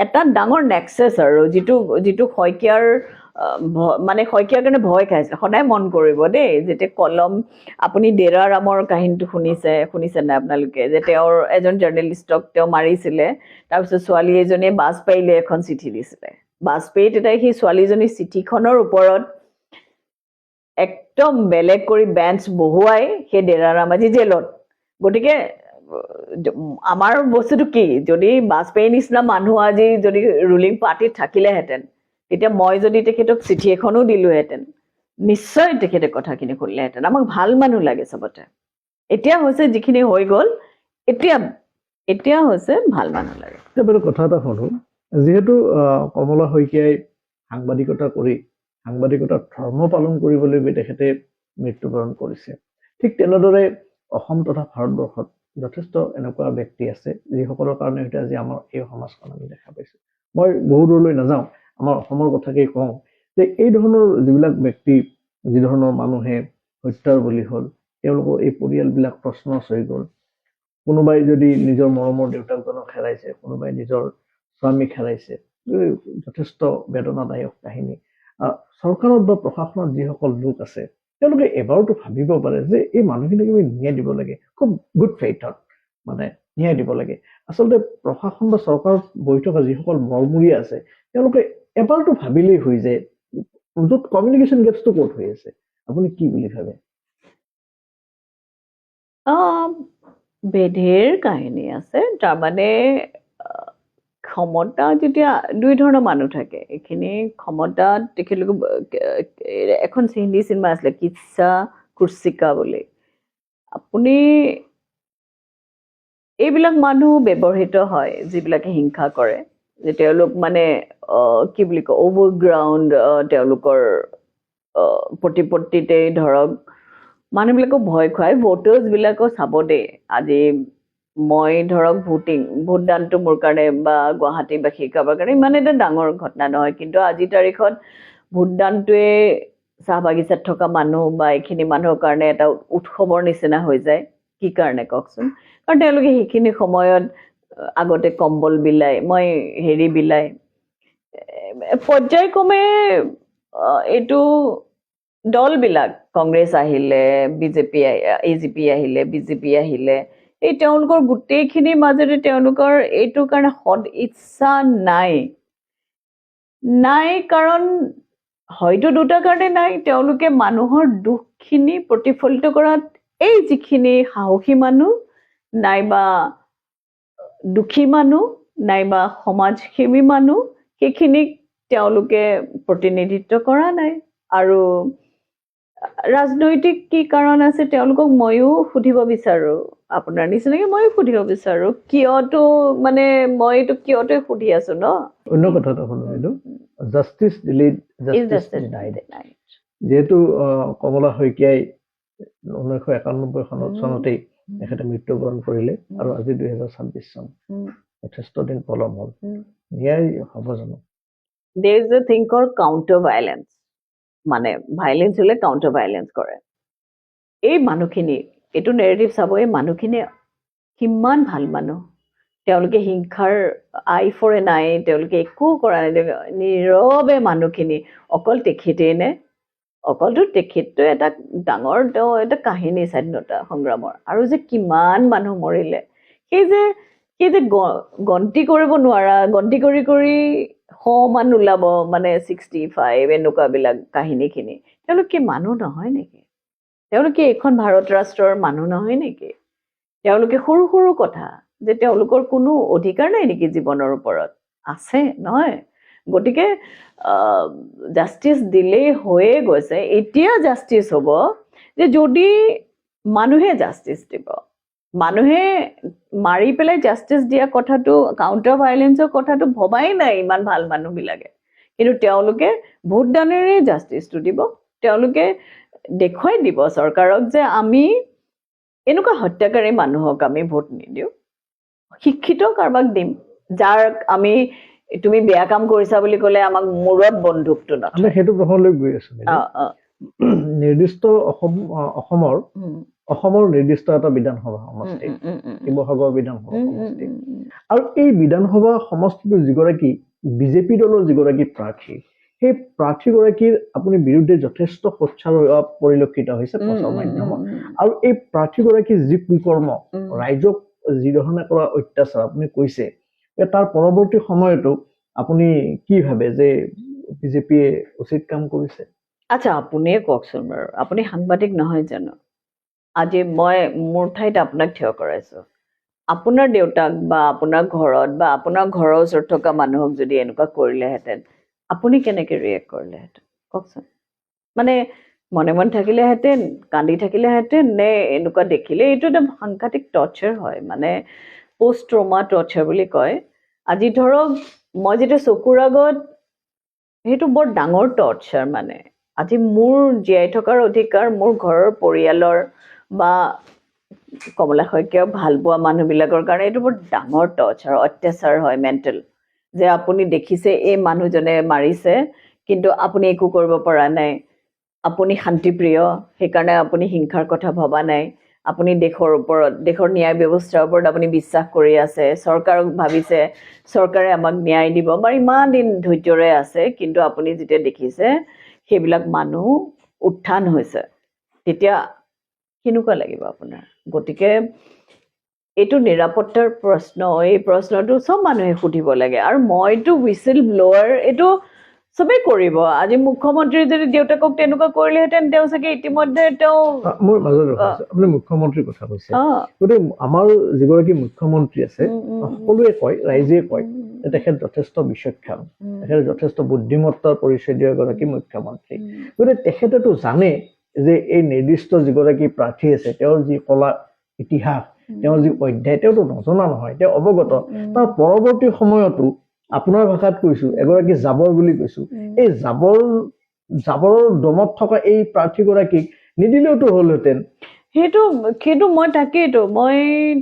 এটা ডাঙৰ নেক্সাছ আৰু যিটো শইকীয়াৰ মানে শইকীয়াৰ কাৰণে ভয় খাইছিলে সদায় মন কৰিব দেই যেতিয়া কলম আপুনি ডেৰা ৰামৰ কাহিনীটো শুনিছে নাই আপোনালোকে যে তেওঁৰ এজন জাৰ্নেলিষ্টক তেওঁ মাৰিছিলে তাৰপিছত ছোৱালী এজনীয়ে বাজপেয়ীলৈ এখন চিঠি দিছিলে বাজপেয়ী তেতিয়া সেই ছোৱালীজনীৰ চিঠিখনৰ ওপৰত একদম বেলেগ কৰি বেঞ্চ বহুৱাই সেই ডেৰা ৰামাজী জেলত গতিকে আমাৰ বস্তুটো কি যদি বাজপেয়ীৰ নিচিনা মানুহ আজি যদি ৰুলিং পাৰ্টিত থাকিলেহেঁতেন তেতিয়া মই যদি তেখেতক চিঠি এখনো দিলোহেঁতেন নিশ্চয় তেখেতে কথাখিনি শুনিলেহেঁতেন আমাক ভাল মানুহ লাগে চবতে এতিয়া হৈছে যিখিনি হৈ গ'ল এতিয়া হৈছে ভাল মানুহ লাগে কথা এটা শুনো যিহেতু কমলা শইকীয়াই সাংবাদিকতা কৰি সাংবাদিকতাৰ ধৰ্ম পালন কৰিবলৈ গৈ তেখেতে মৃত্যুবৰণ কৰিছে ঠিক তেনেদৰে অসম তথা ভাৰতবৰ্ষত যথেষ্ট এনেকুৱা ব্যক্তি আছে যিসকলৰ কাৰণে হয়তো আজি আমাৰ এই সমাজখন আমি দেখা পাইছোঁ মই বহু দূৰলৈ নাযাওঁ আমাৰ অসমৰ কথাকেই কওঁ যে এই ধৰণৰ যিবিলাক ব্যক্তি যি ধৰণৰ মানুহে হত্যাৰ বলি হ'ল তেওঁলোকৰ এই পৰিয়ালবিলাক প্ৰশ্নচ হৈ গ'ল কোনোবাই যদি নিজৰ মৰমৰ দেউতাকজনক হেৰাইছে কোনোবাই নিজৰ স্বামীক হেৰাইছে যথেষ্ট বেদনাদায়ক কাহিনী চৰকাৰত বা প্ৰশাসনত যিসকল লোক আছে তেওঁলোকে এবাৰতো ভাবিব পাৰে যে এই মানুহখিনিক আমি ন্যায় দিব লাগে খুব গুড ফেইথত মানে ন্যায় দিব লাগে আচলতে প্ৰশাসন বা চৰকাৰত বহি থকা যিসকল মৰমূৰীয়া আছে তেওঁলোকে এবাৰতো ভাবিলেই হৈ যায় য'ত কমিউনিকেশ্যন গেপছটো ক'ত হৈ আছে আপুনি কি বুলি ভাবে বেধেৰ কাহিনী আছে তাৰমানে ক্ষমতা যেতিয়া দুই ধৰণৰ মানুহ থাকে এইখিনি ক্ষমতাত তেখেতলোকে এখন হিন্দী চিনেমা আছিলে কিচ্ছা কুৰ্চিকা বুলি আপুনি এইবিলাক মানুহ ব্যৱহৃত হয় যিবিলাকে হিংসা কৰে যে তেওঁলোক মানে কি বুলি কয় অভাৰগ্ৰাউণ্ড তেওঁলোকৰ প্ৰতিপত্তিতে ধৰক মানুহবিলাকক ভয় খুৱাই ভোটাৰ্ছবিলাকো চাব দেই আজি মই ধৰক ভোটদানটো মোৰ কাৰণে বা গুৱাহাটীবাসীৰ কাৰোবাৰ কাৰণে ইমান এটা ডাঙৰ ঘটনা নহয় কিন্তু আজিৰ তাৰিখত ভোটদানটোৱে চাহ বাগিচাত থকা মানুহ বা এইখিনি মানুহৰ কাৰণে এটা উৎসৱৰ নিচিনা হৈ যায় কি কাৰণে কওকচোন কাৰণ তেওঁলোকে সেইখিনি সময়ত আগতে কম্বল বিলাই মই বিলাই পৰ্যায়ক্ৰমে এইটো দলবিলাক কংগ্ৰেছ আহিলে বিজেপি AGP আহিলে BJP আহিলে এই তেওঁলোকৰ গোটেইখিনিৰ মাজতে তেওঁলোকৰ এইটোৰ কাৰণে সদ ইচ্ছা নাই কাৰণ হয়তো দুটা কাৰণে নাই তেওঁলোকে মানুহৰ দুখখিনি প্ৰতিফলিত কৰাত এই যিখিনি সাহসী মানুহ নাইবা দুখী মানুহ নাইবা সমাজসেৱী মানুহ সেইখিনিক তেওঁলোকে প্ৰতিনিধিত্ব কৰা নাই আৰু ৰাজনৈতিক কি কাৰণ আছে তেওঁলোকক ময়ো সুধিব বিচাৰো আপোনাৰ নিচিনাকে ময়ো সুধিব বিচাৰো কিয়তো মানে মই এইটো কিয়তো সুধি আছো ন অন্য কথা এটা শুনিলো জাষ্টিছ ডিলেড জাষ্টিছ ডিনাইড যেহেতু কমলা শইকীয়াই 1991 চনতেই তেখেতে মৃত্যুবৰণ কৰিলে আৰু আজি 2026 চন যথেষ্ট দিন পলম হ'ল ন্যায় হ'ব জানো there is a thing called counter violence মানে ভাইলেন্স হলে কাউন্টাৰ ভাইলেন্স কৰে এই মানুহখিনি এইটো নেৰেটিভ চাব এই মানুহখিনি কিমান ভাল মানুহ তেওঁলোকে হিংসাৰ আই ফৰ এন আই তেওঁলোকে একো কৰা নাই নীৰৱে মানুহখিনি অকল তেখেতেই নে অকলটো তেখেতটো এটা ডাঙৰ এটা কাহিনী স্বাধীনতা সংগ্ৰামৰ আৰু যে কিমান মানুহ মৰিলে সেই যে গন্তি কৰিব নোৱাৰা গন্তি কৰি মান ওলাব মানে 65 এনেকুৱাবিলাক কাহিনীখিনি তেওঁলোকে মানুহ নহয় নেকি? তেওঁলোকে এখন ভাৰত ৰাষ্ট্ৰৰ মানুহ নহয় নেকি? তেওঁলোকে সৰু সৰু কথা যে তেওঁলোকৰ কোনো অধিকাৰ নাই নেকি জীৱনৰ ওপৰত? আছে নহয়? গতিকে জাষ্টিচ দিলেই হৈয়ে গৈছে। এতিয়া জাষ্টিচ হ'ব যে যদি মানুহে জাষ্টিচ দিব, মানুহে মাৰি পেলাই জাষ্টিচ দিয়া কথাটো, কাউণ্টাৰ ভাইলেন্সৰ কথাটো ভবাই নাই ইমান ভাল মানুহবিলাকে। কিন্তু তেওঁলোকে ভোটদানেৰে জাষ্টিচটো দিব। তেওঁলোকে দেখুৱাই দিব চৰকাৰক যে আমি এনেকুৱা হত্যাকাৰী মানুহক আমি ভোট নিদিওঁ, শিক্ষিত কাৰোবাক দিম, যাৰ আমি তুমি বেয়া কাম কৰিছা বুলি ক'লে আমাক মূৰত বন্দুকটো আমি নথয়। সেইটো প্ৰসংগলৈ গৈ আছো বাইদেউ। নিৰ্দিষ্ট অসমৰ নিৰ্দিষ্ট এটা বিধানসভা সমষ্টি, শিৱসাগৰ বিধানসভা সমষ্টি, আৰু এই বিধানসভা সমষ্টিটোৰ যিগৰাকী বিজেপি দলৰ যিগৰাকী প্ৰাৰ্থী, সেই প্ৰাৰ্থীগৰাকীৰ আপুনি বিৰুদ্ধে যথেষ্ট সোচ্চাৰ হোৱা পৰিলক্ষিত হৈছে প্ৰচাৰ মাধ্যমত। আৰু এই প্ৰাৰ্থীগৰাকীৰ যি কুকৰ্ম, ৰাইজক যিধৰণে কৰা অত্যাচাৰ আপুনি কৈছে, তাৰ পৰৱৰ্তী সময়তো আপুনি কি ভাবে যে বিজেপিয়ে উচিত কাম কৰিছে? আচ্ছা, আপুনিয়ে কওকচোন বাৰু, আপুনি সাংবাদিক নহয় জানো? আজি মই মোৰ ঠাইত আপোনাক থিয় কৰাইছোঁ। আপোনাৰ দেউতাক বা আপোনাৰ ঘৰত বা আপোনাৰ ঘৰৰ ওচৰত থকা মানুহক যদি এনেকুৱা কৰিলেহেঁতেন, আপুনি কেনেকৈ ৰিয়েক্ট কৰিলেহেঁতেন কওকচোন? মানে মনে মনে থাকিলেহেঁতেন, কান্দি থাকিলেহেঁতেন, নে এনেকুৱা দেখিলে? এইটো এটা সাংঘাতিক টৰ্চাৰ হয়, মানে পষ্ট ট্ৰমা টৰ্চাৰ বুলি কয়। আজি ধৰক মই যেতিয়া চকুৰ আগত, সেইটো বৰ ডাঙৰ টৰ্চাৰ। মানে আজি মোৰ জীয়াই থকাৰ অধিকাৰ, মোৰ ঘৰৰ পৰিয়ালৰ বা কমলা শইকীয়াক ভাল পোৱা মানুহবিলাকৰ কাৰণে এইটো বৰ ডাঙৰ টৰ্চাৰ, অত্যাচাৰ হয় মেণ্টেল। যে আপুনি দেখিছে এই মানুহজনে মাৰিছে, কিন্তু আপুনি একো কৰিব পৰা নাই। আপুনি শান্তিপ্ৰিয়, সেইকাৰণে আপুনি হিংসাৰ কথা ভবা নাই। আপুনি দেশৰ ওপৰত, দেশৰ ন্যায় ব্যৱস্থাৰ ওপৰত আপুনি বিশ্বাস কৰি আছে, চৰকাৰক ভাবিছে চৰকাৰে আমাক ন্যায় দিব, বা ইমান দিন ধৈৰ্যৰে আছে। কিন্তু আপুনি যেতিয়া দেখিছে সেইবিলাক মানুহ উত্থান হৈছে, তেতিয়া কেনেকুৱা লাগিব আপোনাৰ? গতিকে এইটো নিৰাপত্তাৰ প্ৰশ্ন, এই প্ৰশ্নটো চব মানুহে সুধিব লাগে। আৰু মইতো হুইচেল ব্লোৱাৰ, এইটো চবেই কৰিব। আজি মুখ্যমন্ত্ৰী যদি দেউতাকক তেনেকুৱা কৰিলেহেঁতেন, তেওঁ চাগে ইতিমধ্যে মোৰ মাজত আপুনি মুখ্যমন্ত্ৰীৰ কথা কৈছে, গতিকে আমাৰ যিগৰাকী মুখ্যমন্ত্ৰী আছে, সকলোৱে কয়, ৰাইজে কয় যে তেখেত যথেষ্ট বিচক্ষণ, তেখেতে যথেষ্ট বুদ্ধিমত্তাৰ পৰিচয় দিয়া এগৰাকী মুখ্যমন্ত্ৰী। গতিকে তেখেতেতো জানে যে এই নিৰ্দিষ্ট যিগৰাকী প্ৰাৰ্থী আছে, তেওঁৰ যি কলা ইতিহাস, তেওঁৰ যি অধ্যায়, তেওঁতো নজনা নহয়, তেওঁ অৱগত। তাৰ পৰৱৰ্তী সময়তো আপোনাৰ ভাষাত কৈছো, এগৰাকী জাবৰ বুলি কৈছো, এই জাবৰৰ দমত থকা এই প্ৰাৰ্থীগৰাকীক নিদিলেওতো হ'লহেঁতেন। সেইটো মই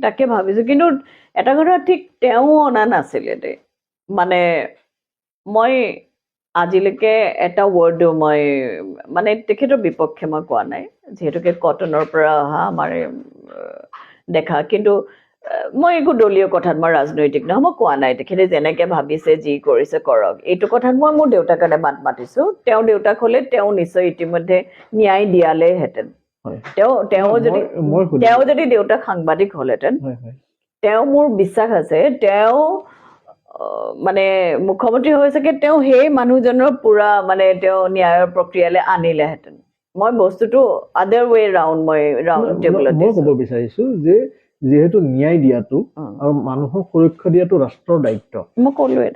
তাকে ভাবিছো। কিন্তু এটা কথা ঠিক, তেওঁ অনা নাছিলে দেই। মানে মই আজিলৈকে এটা ৱৰ্ডো মই মানে তেখেতৰ বিপক্ষে মই কোৱা নাই, যিহেতুকে কটনৰ পৰা অহা আমাৰ দেখা। কিন্তু মই একো দলীয় কথাত, মই ৰাজনৈতিক নহয়, মই কোৱা নাই। তেখেতে যেনেকৈ ভাবিছে, যি কৰিছে কৰক। এইটো কথাত মই মোৰ দেউতাক কাৰণে মাত মাতিছোঁ। তেওঁ দেউতাক হ'লে তেওঁ নিশ্চয় ইতিমধ্যে ন্যায় দিয়ালেহেঁতেন। তেওঁ যদি দেউতাক সাংবাদিক হ'লহেঁতেন, তেওঁ, মোৰ বিশ্বাস আছে, তেওঁ মানে মুখ্যমন্ত্ৰী হৈ চাগে তেওঁ সেই মানুহজনৰ পুৰা মানে তেওঁ ন্যায়ৰ প্ৰক্ৰিয়ালৈ আনিলেহেঁতেন। মই বস্তুটো আদাৰ ৱে ৰাউণ্ড টেবুলত ক'ব বিচাৰিছো যে যিহেতু ন্যায় দিয়াটো আৰু মানুহক সুৰক্ষা দিয়াটো ৰাষ্ট্ৰৰ দায়িত্ব, মই ক'লোৱে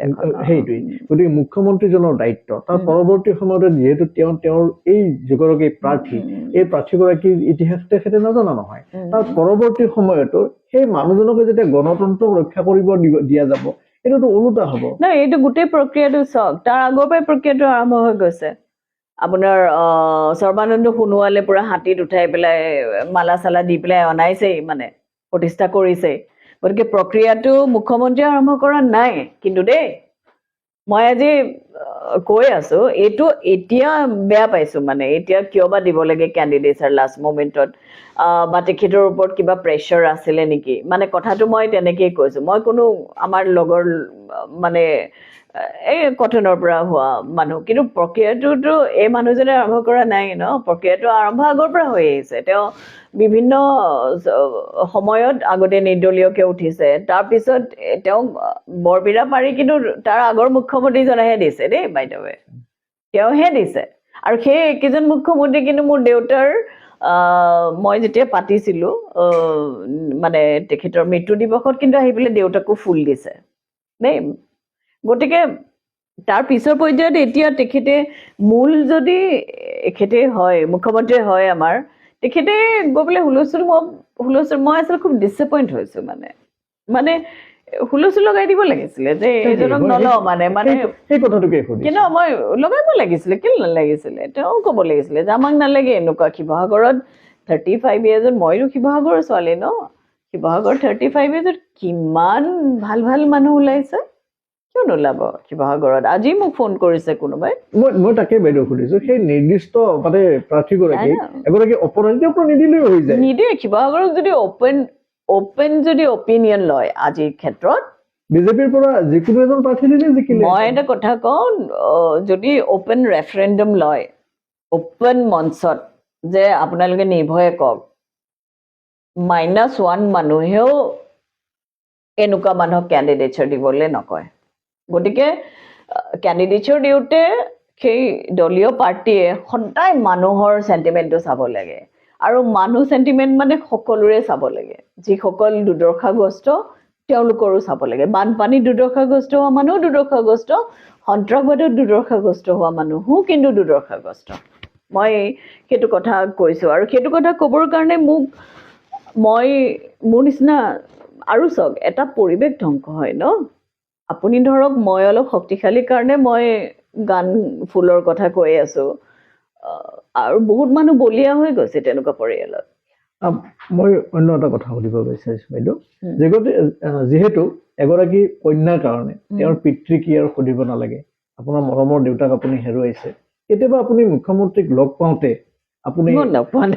সেইটোৱেই। গতিকে মুখ্যমন্ত্ৰীজনৰ দায়িত্ব। তাৰ পৰৱৰ্তী সময়ত যিহেতু তেওঁৰ এই যিগৰাকী প্ৰাৰ্থী, এই প্ৰাৰ্থীগৰাকীৰ ইতিহাস তেখেতে নজনা নহয়। তাৰ পৰৱৰ্তী সময়তো সেই মানুহজনকে যেতিয়া গণতন্ত্ৰক ৰক্ষা কৰিব দিয়া যাব, এইটোতো ওলোটা হ'ব। নাই, এইটো গোটেই প্ৰক্ৰিয়াটো চাওক, তাৰ আগৰ পৰাই প্ৰক্ৰিয়াটো আৰম্ভ হৈ গৈছে। আপোনাৰ সৰ্বানন্দ সোণোৱালে পুৰা হাতীত উঠাই পেলাই মালা চালা দি পেলাই অনাইছেই, মানে প্ৰতিষ্ঠা কৰিছেই। গতিকে প্ৰক্ৰিয়াটো মুখ্যমন্ত্ৰীয়ে আৰম্ভ কৰা নাই। কিন্তু দেই, মই আজি কৈ আছো, এইটো এতিয়া বেয়া পাইছো। মানে এতিয়া কিয় বা দিব লাগে কেণ্ডিডেটছৰ লাষ্ট মমেণ্টত, বা তেখেতৰ ওপৰত কিবা প্ৰেছাৰ আছিলে নেকি? মানে কথাটো মই তেনেকেই কৈছো। মই কোনো আমাৰ লগৰ মানে এই কটনৰ পৰা হোৱা মানুহ, কিন্তু প্ৰক্ৰিয়াটোতো এই মানুহজনে আৰম্ভ কৰা নাই ন। প্ৰক্ৰিয়াটো আৰম্ভ আগৰ পৰা হৈ আহিছে। তেওঁ বিভিন্ন সময়ত আগতে নিৰ্দলীয়কে উঠিছে, তাৰপিছত তেওঁ বৰবিৰা পাৰি, কিন্তু তাৰ আগৰ মুখ্যমন্ত্ৰীজনেহে দিছে দেই, বাই দ্য ৱে, তেওঁহে দিছে। আৰু সেই একেজন মুখ্যমন্ত্ৰী কিন্তু মোৰ দেউতাৰ মই যেতিয়া পাতিছিলো মানে তেখেতৰ মৃত্যু দিৱসত কিন্তু আহি পেলাই দেউতাকো ফুল দিছে দেই গতিকে তাৰ পিছৰ পৰ্যায়ত এতিয়া তেখেতে মূল যদি এখেতে হয় মুখ্যমন্ত্ৰী হয় আমাৰ তেখেতে গৈ পেলাই হুলস্থুল মই আচলতে খুব ডিসএপইণ্ট হৈছো মানে হুলস্থুল লগাই দিব লাগিছিলে যে এইজনক নলওঁ মানে সেই কথাটোকে সুধিছোঁ কিন্তু মই লগাব লাগিছিলে কেলে নালাগিছিলে তেওঁ ক'ব লাগিছিলে যে আমাক নালাগে এনেকুৱা শিৱসাগৰত 35 ইয়াৰ্ছত মইতো শিৱসাগৰৰ ছোৱালী ন শিৱসাগৰ 35 ইয়াৰ্ছত কিমান ভাল ভাল মানুহ ওলাইছে কিয় নোলাব শিৱসাগৰত আজি মোক ফোন কৰিছে কোনোবাই মই তাকে বাইদেউ সুধিছো সেই নিৰ্দিষ্ট মানে প্ৰাৰ্থীগৰাকী এগৰাকী অপৰাজিতাৰ নিদিলেও হৈ যায় নিদিয়ে শিৱসাগৰক যদি অপেন যদি অপিনিয়ন লয় আজিৰ ক্ষেত্ৰত বিজেপিৰ পৰা যিকোনো এজন প্ৰাৰ্থী দিলে জিকিলে মই এটা কথা কওঁ যদি অপেন ৰেফাৰেণ্ডম লয় অপেন মঞ্চত যে আপোনালোকে নিৰ্ভয়ে কওক -1 মানুহেও এনেকুৱা মানুহক কেণ্ডিডেটছৰ দিবলৈ নকয় গতিকে কেণ্ডিডেটছৰ দিওঁতে সেই দলীয় পাৰ্টীয়ে সদায় মানুহৰ চেণ্টিমেণ্টটো চাব লাগে আৰু মানুহ চেণ্টিমেণ্ট মানে সকলোৰে চাব লাগে যিসকল দুৰ্দশাগ্ৰস্ত তেওঁলোকৰো চাব লাগে বানপানী দুৰ্দশাগ্ৰস্ত হোৱা মানুহ দুৰ্দশাগ্ৰস্ত সন্ত্ৰাসবাদত দুৰ্দশাগ্ৰস্ত হোৱা মানুহো কিন্তু দুৰ্দশাগ্ৰস্ত মই সেইটো কথা কৈছো আৰু সেইটো কথা ক'বৰ কাৰণে মোৰ নিচিনা আৰু চাওক এটা পৰিৱেশ ধ্বংস হয় ন আপুনি ধৰক মই অলপ শক্তিশালী কাৰণে মই গান ফুলৰ কথা কৈ আছো আৰু বহুত মানুহ বলিয়া হৈ গৈছে তেনেকুৱা পৰিয়ালত মই অন্য এটা কথা সুধিব বিচাৰিছো বাইদেউ যিহেতু এগৰাকী কন্যাৰ কাৰণে তেওঁৰ পিতৃ কি আৰু সুধিব নালাগে আপোনাৰ মৰমৰ দেউতাক আপুনি হেৰুৱাইছে কেতিয়াবা আপুনি মুখ্যমন্ত্ৰীক লগ পাওঁতে আপুনি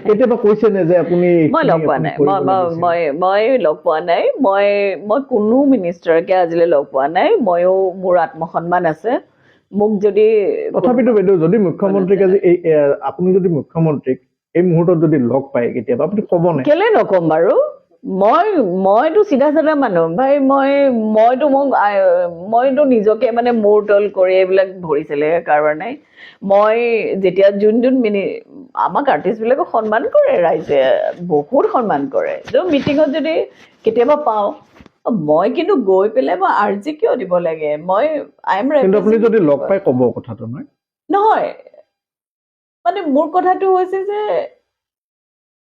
কেতিয়াবা কৈছে নে যে আপুনি মই লগ পোৱা নাই মই লগ পোৱা নাই মই কোনো মিনিষ্টাৰকে আজিলৈ লগ পোৱা নাই ময়ো মোৰ আত্মসন্মান আছে মোক যদি তথাপিতো বাইদেউ যদি মুখ্যমন্ত্ৰীক আজি আপুনি যদি মুখ্যমন্ত্ৰীক এই মুহূৰ্তত যদি লগ পায় কেতিয়াবা আপুনি ক'বনে কেলে নক'ম বাৰু মইতো চিধা চাধা মানুহ ভাই মইতো নিজকে মানে মূৰ তল কৰি এইবিলাক ধৰিছিলে কাৰোবাৰ নাই মই যেতিয়া যোন আমাক আৰ্টিষ্টবিলাকক সন্মান কৰে ৰাইজে বহুত সন্মান কৰে মিটিঙত যদি কেতিয়াবা পাওঁ মই কিন্তু গৈ পেলাই মই আৰ্জি কিয় দিব লাগে আপুনি যদি লগ পাই ক'ব কথাটো নহয় মানে মোৰ কথাটো হৈছে যে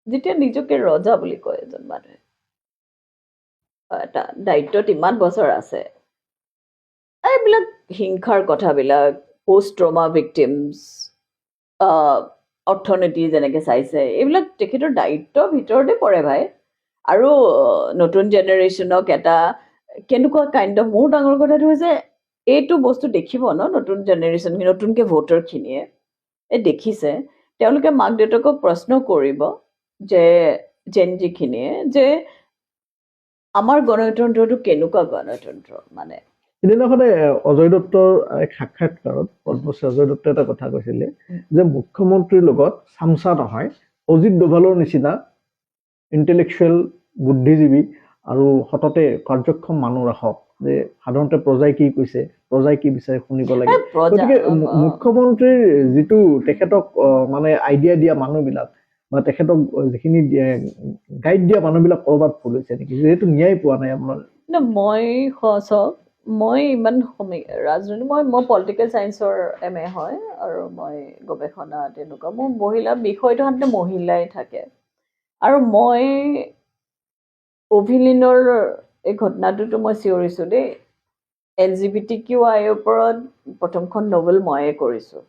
যেতিয়া নিজকে ৰজা বুলি কয় এজন মানুহে এটা দায়িত্বত ইমান বছৰ আছে এইবিলাক হিংসাৰ কথাবিলাক পোষ্ট ট্ৰমা ভিক্টিমছ অৰ্থনীতি যেনেকৈ চাইছে এইবিলাক তেখেতৰ দায়িত্বৰ ভিতৰতে পৰে ভাই আৰু নতুন জেনেৰেশ্যনক এটা কেনেকুৱা কাইণ্ড অফ মোৰ ডাঙৰ কথাটো হৈছে এইটো বস্তু দেখিব নতুন জেনেৰেশ্যন নতুনকৈ ভোটাৰখিনিয়ে দেখিছে তেওঁলোকে মাক দেউতাকক প্ৰশ্ন কৰিব যে জেনজিখিনিয়ে যে আমাৰ গণতন্ত্ৰটো কেনেকুৱা গণতন্ত্ৰ মানে সিদিনাখনে অজয় দত্তৰ এক সাক্ষাৎকাৰত পদ্মশ্ৰী অজয় দত্তই এটা কথা কৈছিলে যে মুখ্যমন্ত্ৰীৰ লগত চামচা নহয় অজিত ডোভালৰ নিচিনা ইণ্টেলেকচুৱেল বুদ্ধিজীৱী আৰু সততে কাৰ্যক্ষম মানুহ ৰাখক যে সাধাৰণতে প্ৰজাই কি কৈছে প্ৰজাই কি বিচাৰে শুনিব লাগে গতিকে মুখ্যমন্ত্ৰীৰ যিটো তেখেতক মানে আইডিয়া দিয়া মানুহবিলাক বা তেখেতক যিখিনি গাইড দিয়া মানুহবিলাক ক'ৰবাত ভুল হৈছে নেকি যিহেতু ন্যায় পোৱা নাই আপোনাৰ মই ইমান ৰাজনীতি মই পলিটিকেল চায়েন্সৰ MA হয় আৰু মই গৱেষণা তেনেকুৱা মোৰ বিষয়টো সাধাৰণতে মহিলাই থাকে আৰু মই অভিলিনৰ এই ঘটনাটোতো মই চিঞৰিছোঁ দেই LGBTQI ওপৰত প্ৰথমখন নভেল ময়ে কৰিছোঁ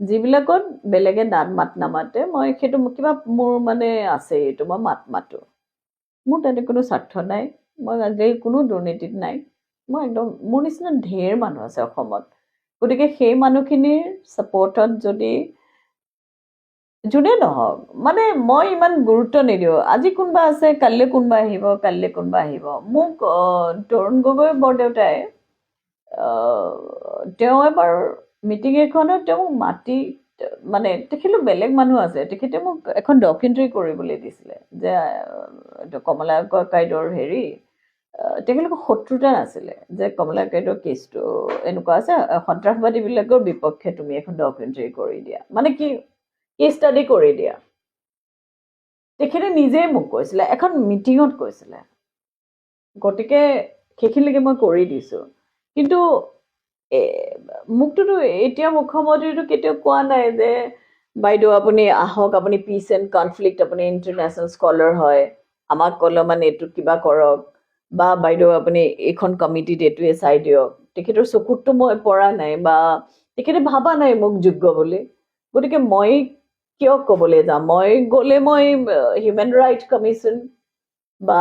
যিবিলাকত বেলেগে মাত নামাতে মই সেইটো কিবা মোৰ মানে আছে এইটো মই মাতো মোৰ তাতে কোনো স্বাৰ্থ নাই মই আজিকালি কোনো দুৰ্নীতিত নাই মই একদম মোৰ নিচিনা ঢেৰ মানুহ আছে অসমত গতিকে সেই মানুহখিনিৰ ছাপৰ্টত যদি যোনে নহওক মানে মই ইমান গুৰুত্ব নিদিওঁ আজি কোনোবা আছে কাইলৈ কোনোবা আহিব মোক তৰুণ গগৈ বৰদেউতাই তেওঁ এবাৰ মিটিং এখনত তেওঁ মাতি মানে তেখেতৰ বেলেগ মানুহ আছে তেখেতে মোক এখন ডকুমেণ্টাৰী কৰিবলৈ দিছিলে যে কমলা কাইদেউৰ তেখেতলোকৰ শত্ৰুতা নাছিলে যে কমলাকান্তৰ কেছটো এনেকুৱা আছে, সন্ত্ৰাসবাদীবিলাকৰ বিপক্ষে তুমি এখন ডকুমেণ্টাৰী কৰি দিয়া, মানে কি কেছ ষ্টাডি কৰি দিয়া। তেখেতে নিজেই মোক কৈছিলে, এখন মিটিঙত কৈছিলে। গতিকে সেইখিনিলৈকে মই কৰি দিছোঁ। কিন্তু মোকটোতো এতিয়া মুখ্যমন্ত্ৰীটো কেতিয়াও কোৱা নাই যে বাইদেউ আপুনি আহক, আপুনি পিচ এণ্ড কনফ্লিক্ট, আপুনি ইণ্টাৰনেশ্যনেল স্কলাৰ হয়, আমাক অলপমান এইটোত কিবা কৰক, বা বাইদেউ আপুনি এইখন কমিটিত এইটোৱে চাই দিয়ক। তেখেতৰ চকুততো মই পৰা নাই, বা তেখেতে ভাবা নাই মোক যোগ্য বুলি। গতিকে মই কিয় ক'বলৈ যাম? মই গ'লে মই হিউমেন ৰাইটছ কমিশ্যন বা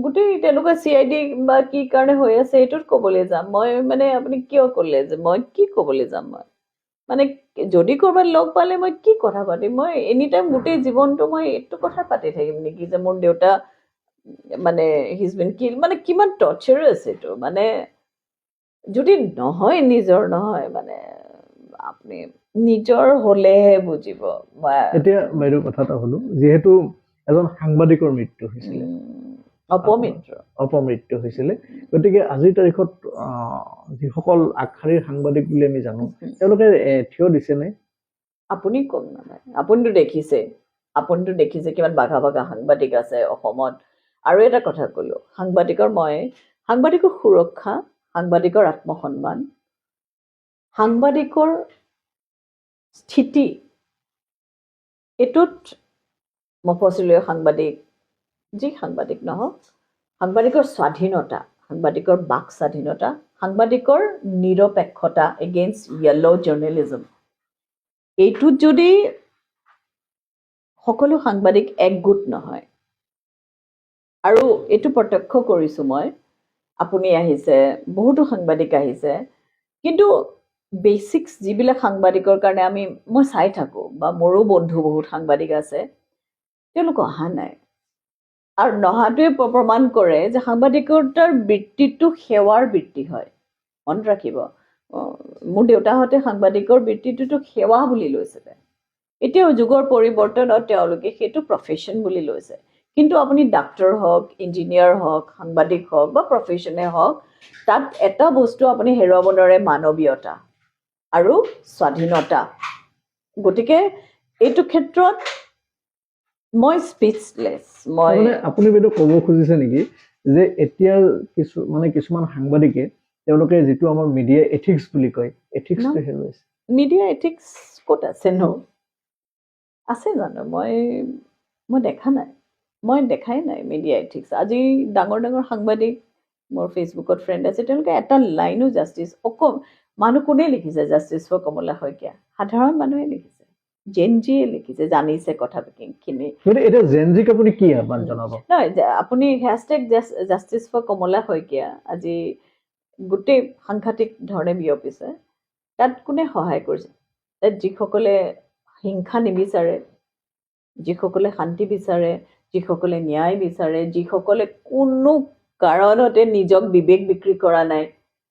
গোটেই তেনেকুৱা CID বা কি কাৰণে হৈ আছে এইটোত ক'বলৈ যাম। মই মানে আপুনি কিয় ক'লে যে মই কি ক'বলৈ যাম? মই মানে যদি ক'ৰবাত লগ পালে মই কি কথা পাতিম? মই এনি টাইম গোটেই জীৱনটো মই এইটো কথা পাতি থাকিম নেকি যে মোৰ দেউতা মানে হিজ বিন কিল, মানে কিমান টৰ্চাৰাছ এইটো। মানে যদি নহয় নিজৰ নহয়, মানে আপুনি নিজৰ হ'লেহে বুজিব। এতিয়া বাইদেউ কথা এটা হলো, যিহেতু এজন সাংবাদিকৰ মৃত্যু হৈছিলে, অপমিত্ৰ অপমৃত্যু হৈছিলে, গতিকে আজিৰ তাৰিখত যিসকল আগশাৰীৰ সাংবাদিক বুলি আমি জানো, তেওঁলোকে থিয় দিছেনে? আপুনি কম নহয়, আপুনিতো দেখিছে কিমান বাঘা বাঘা সাংবাদিক আছে অসমত। আৰু এটা কথা ক'লো, সাংবাদিকৰ সুৰক্ষা, সাংবাদিকৰ আত্মসন্মান, সাংবাদিকৰ স্থিতি, এইটোত মফচলীয় সাংবাদিক, যি সাংবাদিক নহওক, সাংবাদিকৰ স্বাধীনতা, সাংবাদিকৰ বাক স্বাধীনতা, সাংবাদিকৰ নিৰপেক্ষতা এগেইনষ্ট য়েল্ল' জাৰ্নেলিজম, এইটোত যদি সকলো সাংবাদিক একগোট নহয়, আৰু এইটো প্ৰত্যক্ষ কৰিছোঁ মই, আপুনি আহিছে, বহুতো সাংবাদিক আহিছে, কিন্তু বেচিক্স যিবিলাক সাংবাদিকৰ কাৰণে মই চাই থাকোঁ, বা মোৰো বন্ধু বহুত সাংবাদিক আছে, তেওঁলোক অহা নাই। আৰু নহাটোৱে প্ৰমাণ কৰে যে সাংবাদিকতাৰ বৃত্তিটো সেৱাৰ বৃত্তি হয়। মনত ৰাখিব, মোৰ দেউতাহঁতে সাংবাদিকৰ বৃত্তিটোতো সেৱা বুলি লৈছিলে। এতিয়াও যুগৰ পৰিৱৰ্তনত তেওঁলোকে সেইটো প্ৰফেশ্যন বুলি লৈছে। কিন্তু আপুনি ডাক্তৰ হওক, ইঞ্জিনিয়াৰ হওক, সাংবাদিক হওক বা প্ৰফেশ্যনে হওক, তাত এটা বস্তু আপুনি হেৰুৱাব নোৱাৰে, মানৱীয়তা আৰু স্বাধীনতা। গতিকে এইটো ক্ষেত্ৰত মই স্পীচলেছ। আপুনি বাইদেউ ক'ব খুজিছে নেকি যে এতিয়া কিছুমান সাংবাদিকে তেওঁলোকে যিটো আমাৰ মিডিয়া এথিক্স বুলি কয়, এথিক্সটো হেৰুৱাইছে? মিডিয়া এথিক্স ক'ত আছে নো? আছে জানো? মই দেখাই নাই মিডিয়া এথিক্স। আজি ডাঙৰ ডাঙৰ সাংবাদিক মোৰ ফেচবুকত ফ্ৰেণ্ড আছে, তেওঁলোকে এটা লাইনো মানুহ কোনে লিখিছে জাষ্টিছ ফৰ কমলা শইকীয়া? সাধাৰণ মানুহে লিখিছে, জেনজিয়ে লিখিছে, জানিছে কথাখিনি। এতিয়া জেনজিক আপুনি কি আহ্বান জনাব? নহয়, আপুনি হেছটেগ জাষ্টিছ ফৰ কমলা শইকীয়া আজি গোটেই সাংঘাতিক ধৰণে বিয়পিছে। তাত কোনে সহায় কৰিছে? তাত যিসকলে হিংসা নিবিচাৰে, যিসকলে শান্তি বিচাৰে, যিসকলে ন্যায় বিচাৰে, যিসকলে কোনো কাৰণতে নিজক বিবেক বিক্ৰী কৰা নাই,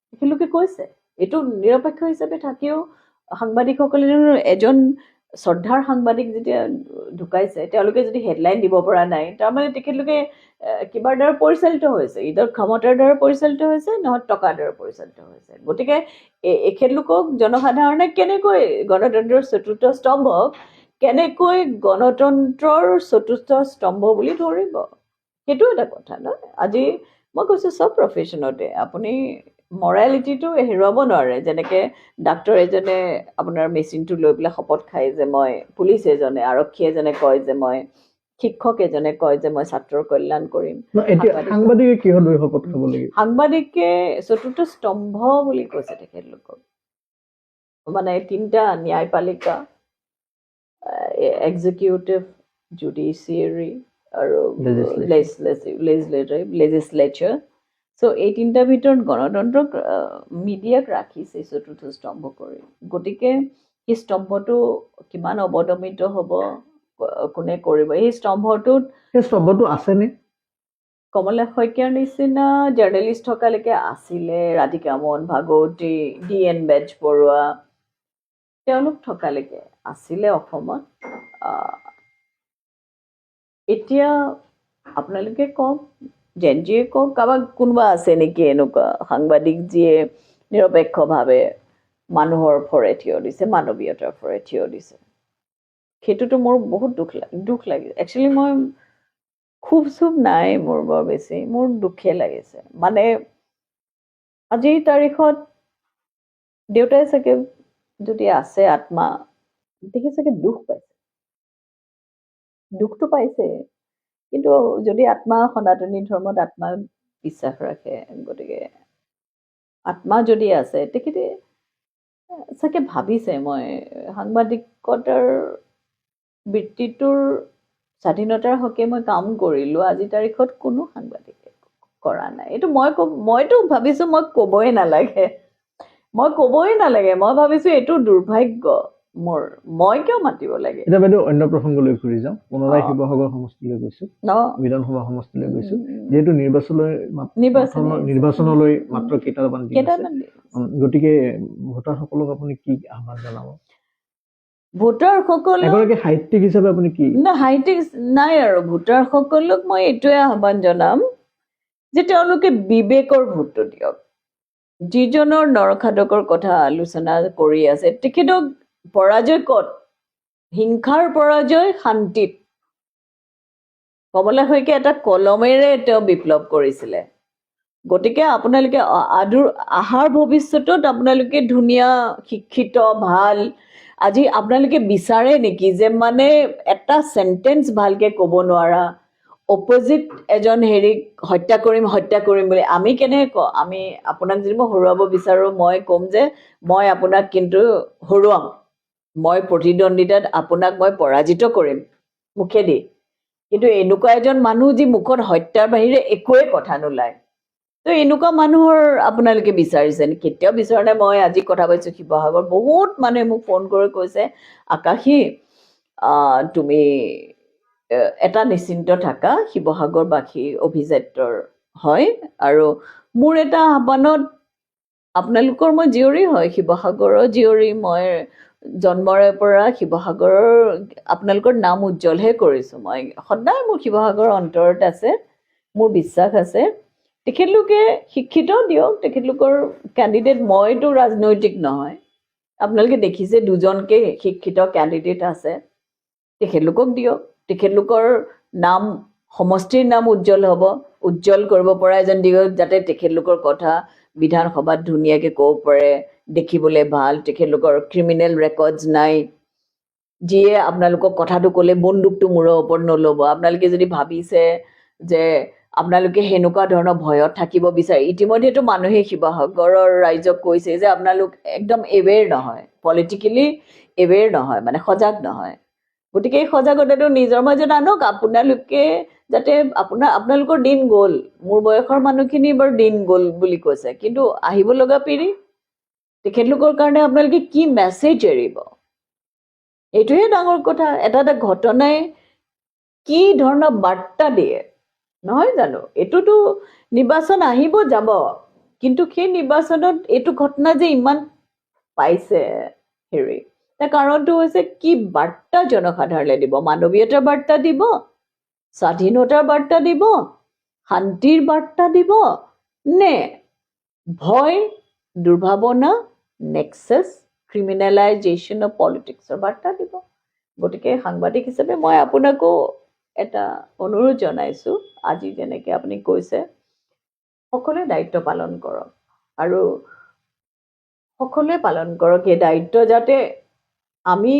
তেখেতলোকে কৈছে। এইটো নিৰপেক্ষ হিচাপে থাকিও সাংবাদিকসকলে, এজন শ্ৰদ্ধাৰ সাংবাদিক যেতিয়া ঢুকাইছে, তেওঁলোকে যদি হেডলাইন দিব পৰা নাই, তাৰমানে তেখেতলোকে কিবাৰ দ্বাৰা পৰিচালিত হৈছে, ইদৰ ক্ষমতাৰ দ্বাৰা পৰিচালিত হৈছে, নহয় টকাৰ দ্বাৰা পৰিচালিত হৈছে। গতিকে এখেতলোকক জনসাধাৰণে কেনেকৈ গণতন্ত্ৰৰ চতুৰ্থ স্তম্ভক কেনেকৈ গণতন্ত্ৰৰ চতুৰ্থ স্তম্ভ বুলি ধৰিব? সেইটো এটা কথা ন। আজি মই কৈছোঁ চব প্ৰফেশ্যনতে আপুনি মৰেলিটিটো হেৰুৱাব নোৱাৰে। যেনেকৈ ডাক্তৰ এজনে আপোনাৰ মেচিনটো লৈ পেলাই শপত খায় যে পুলিচ এজনে, আৰক্ষী এজনে কয় যে শিক্ষক এজনে কয় যে মই ছাত্ৰৰ কল্যাণ কৰিম। সাংবাদিকে কিহত লৈ শপত খাব লাগিব? সাংবাদিকে চতুৰ্থ স্তম্ভ বুলি কৈছে তেখেতলোকক। মানে তিনিটা ন্যায়পালিকা, এক্সিকিউটিভ, জুডিচিয়াৰী আৰু লেজিছলেচাৰ। চ' এই তিনিটাৰ ভিতৰত গণতন্ত্ৰক মিডিয়াক ৰাখিছে চতুৰ্থ স্তম্ভ কৰি। গতিকে সেই স্তম্ভটো কিমান অৱদমিত হ'ব, কোনে কৰিব? সেই স্তম্ভটো আছেনে? কমলা শইকীয়াৰ নিচিনা জাৰ্নেলিষ্ট থকালৈকে আছিলে, ৰাধিকা মোহন ভাগৱতী, DN বেজবৰুৱা, তেওঁলোক থকালৈকে আছিলে অসমত। এতিয়া আপোনালোকে কওক, জেনজিয়ে কওক কাৰোবাক কোনোবা আছে নেকি এনেকুৱা সাংবাদিক যিয়ে নিৰপেক্ষভাৱে মানুহৰ ফৰে থিয় দিছে, মানৱীয়তাৰ ফৰে থিয় দিছে? সেইটোতো মোৰ বহুত দুখ লাগে একচুৱেলি। মই খুব চুব নাই মোৰ বৰ বেছি, মোৰ দুখে লাগিছে। মানে আজিৰ তাৰিখত দেউতাই চাগে যদি আছে আত্মা, দেখি চাগে দুখ পাইছে, দুখটো পাইছে। কিন্তু যদি আত্মা সনাতনী ধৰ্মত আত্মা বিশ্বাস ৰাখে, গতিকে আত্মা যদি আছে তেখেতে চাগে ভাবিছে মই সাংবাদিকতাৰ বৃত্তিটোৰ স্বাধীনতাৰ হকে মই কাম কৰিলোঁ, আজিৰ তাৰিখত কোনো সাংবাদিকে কৰা নাই। এইটো মইতো ভাবিছোঁ মই ক'বই নালাগে, মই ভাবিছোঁ এইটো দুৰ্ভাগ্য মোৰ, মই কিয় মাতিব লাগে। এতিয়া বাইদেউ অন্য প্ৰসংগলৈ ঘূৰি যাওঁ, পুনৰাই অ। শিৱসাগৰ সমষ্টিলৈ গৈছোঁ, ন বিধানসভা সমষ্টিলৈ গৈছোঁ। উম, যিহেতু নিৰ্বাচনলৈ মাত্ৰ কেইটামান দিন আছে, কেইটামান দিন। গতিকে ভোটাৰসকলক আপুনি কি আহ্বান জনাব? ভোটাৰসকলক এগৰাকী সাহিত্যিক হিচাপে আপুনি কি? সাহিত্যিক নাই আৰু ভোটাৰসকলক মই এইটোৱে আহ্বান জনাম যে তেওঁলোকে বিবেকৰ ভোটটো দিয়ক। যিজনৰ নৰখাদকৰ কথা আলোচনা কৰি আছে তেখেতক পৰাজয় ক'ত? হিংসাৰ পৰাজয় শান্তিত। কমলা শইকীয়াই এটা কলমেৰে তেওঁ বিপ্লৱ কৰিছিলে। গতিকে আপোনালোকে আহাৰ ভৱিষ্যতত আপোনালোকে ধুনীয়া শিক্ষিত ভাল, আজি আপোনালোকে বিচাৰে নেকি যে মানে এটা সেন্টেন্স ভালকে ক'ব নোৱাৰা অপজিট এজন হেৰিক হত্যা কৰিম বুলি আমি কেনেকৈ কওঁ? আমি আপোনাক যদি মই হৰুৱাব বিচাৰোঁ, মই ক'ম যে মই আপোনাক কিন্তু হৰুৱাম, মই প্ৰতিদ্বন্দ্বিতাত আপোনাক মই পৰাজিত কৰিম মুখেদি। কিন্তু এনেকুৱা এজন মানুহ যি মুখত হত্যাৰ বাহিৰে একোৱে কথা নোলায়, তো এনেকুৱা মানুহৰ আপোনালোকে বিচাৰিছে নেকি? কেতিয়াও বিচৰা নাই। মই আজি কথা পাতিছোঁ শিৱসাগৰ, বহুত মানুহে মোক ফোন কৰি কৈছে আকাশী তুমি এটা নিশ্চিন্ত থাকা, শিৱসাগৰবাসী অভিজাত্যৰ হয়। আৰু মোৰ এটা আহ্বানত, আপোনালোকৰ মই জীয়ৰী হয়, শিৱসাগৰৰ জীয়ৰী, মই জন্মৰে পৰা শিৱসাগৰৰ আপোনালোকৰ নাম উজ্জ্বলহে কৰিছোঁ। মই সদায় মোৰ শিৱসাগৰৰ অন্তৰত আছে, মোৰ বিশ্বাস আছে। তেখেতলোকে শিক্ষিত দিয়ক, তেখেতলোকৰ কেণ্ডিডেট। মইতো ৰাজনৈতিক নহয়, আপোনালোকে দেখিছে দুজনকে শিক্ষিত কেণ্ডিডেট আছে, তেখেতলোকক দিয়ক। তেখেতলোকৰ নাম, সমষ্টিৰ নাম উজ্জ্বল হ'ব, উজ্জ্বল কৰিব পৰা এজন দিয়ক, যাতে তেখেতলোকৰ কথা বিধানসভাত ধুনীয়াকৈ ক'ব পাৰে, দেখিবলৈ ভাল, তেখেতলোকৰ ক্ৰিমিনেল ৰেকৰ্ডছ নাই, যিয়ে আপোনালোকক কথাটো ক'লে বন্দুকটো মূৰৰ ওপৰত নল'ব। আপোনালোকে যদি ভাবিছে যে আপোনালোকে সেনেকুৱা ধৰণৰ ভয়ত থাকিব বিচাৰে, ইতিমধ্যেতো মানুহে শিৱসাগৰৰ ৰাইজক কৈছে যে আপোনালোক একদম এৱেৰ নহয়, পলিটিকেলি এৱেৰ নহয়, মানে সজাগ নহয়। গতিকে এই সজাগতাটো নিজৰ মাজত আনক আপোনালোকে, যাতে আপোনালোকৰ দিন গ'ল। মোৰ বয়সৰ মানুহখিনি বাৰু দিন গ'ল বুলি কৈছে, কিন্তু আহিব লগা পিঢ়ি, তেখেতলোকৰ কাৰণে আপোনালোকে কি মেছেজ এৰিব? এইটোহে ডাঙৰ কথা। এটা ঘটনাই কি ধৰণৰ বাৰ্তা দিয়ে, নহয় জানো? এইটোতো নিৰ্বাচন আহিব যাব, কিন্তু সেই নিৰ্বাচনত এইটো ঘটনা যে ইমান পাইছে হেৰি, তাৰ কাৰণটো হৈছে কি বাৰ্তা জনসাধাৰণে দিব? মানৱীয়তাৰ বাৰ্তা দিব, স্বাধীনতাৰ বাৰ্তা দিব, শান্তিৰ বাৰ্তা দিব, নে ভয়, দুৰ্ভাৱনা, নেক্সাছ, ক্ৰিমিনেলাইজেশ্যন অফ পলিটিক্সৰ বাৰ্তা দিব? গতিকে সাংবাদিক হিচাপে মই আপোনাকো এটা অনুৰোধ জনাইছোঁ, আজি যেনেকৈ আপুনি কৈছে সকলোৱে দায়িত্ব পালন কৰক, আৰু সকলোৱে পালন কৰক এই দায়িত্ব, যাতে আমি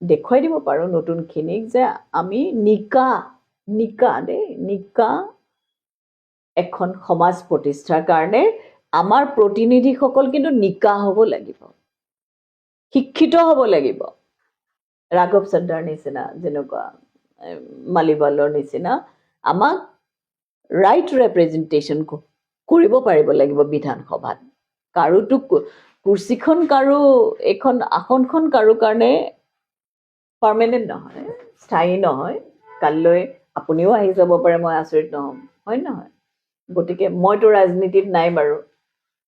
দেখুৱাই দিব পাৰোঁ নতুনখিনিক যে আমি নিকা এখন সমাজ প্ৰতিষ্ঠাৰ কাৰণে আমাৰ প্ৰতিনিধিসকল কিন্তু নিকা হ'ব লাগিব, শিক্ষিত হ'ব লাগিব। ৰাঘৱ চদ্দাৰ নিচিনা, যেনেকুৱা মালিৱালৰ নিচিনা আমাক ৰাইট ৰেপ্ৰেজেণ্টেশ্যন কৰিব পাৰিব লাগিব বিধানসভাত। কাৰোতো কুৰ্চীখন, এইখন আসনখন কাৰো কাৰণে পাৰ্মানেণ্ট নহয়, স্থায়ী নহয়। কাইলৈ আপুনিও আহি যাব পাৰে, মই আচৰিত নহ'ম, হয় নহয়? গতিকে মইতো ৰাজনীতিত নাই বাৰু।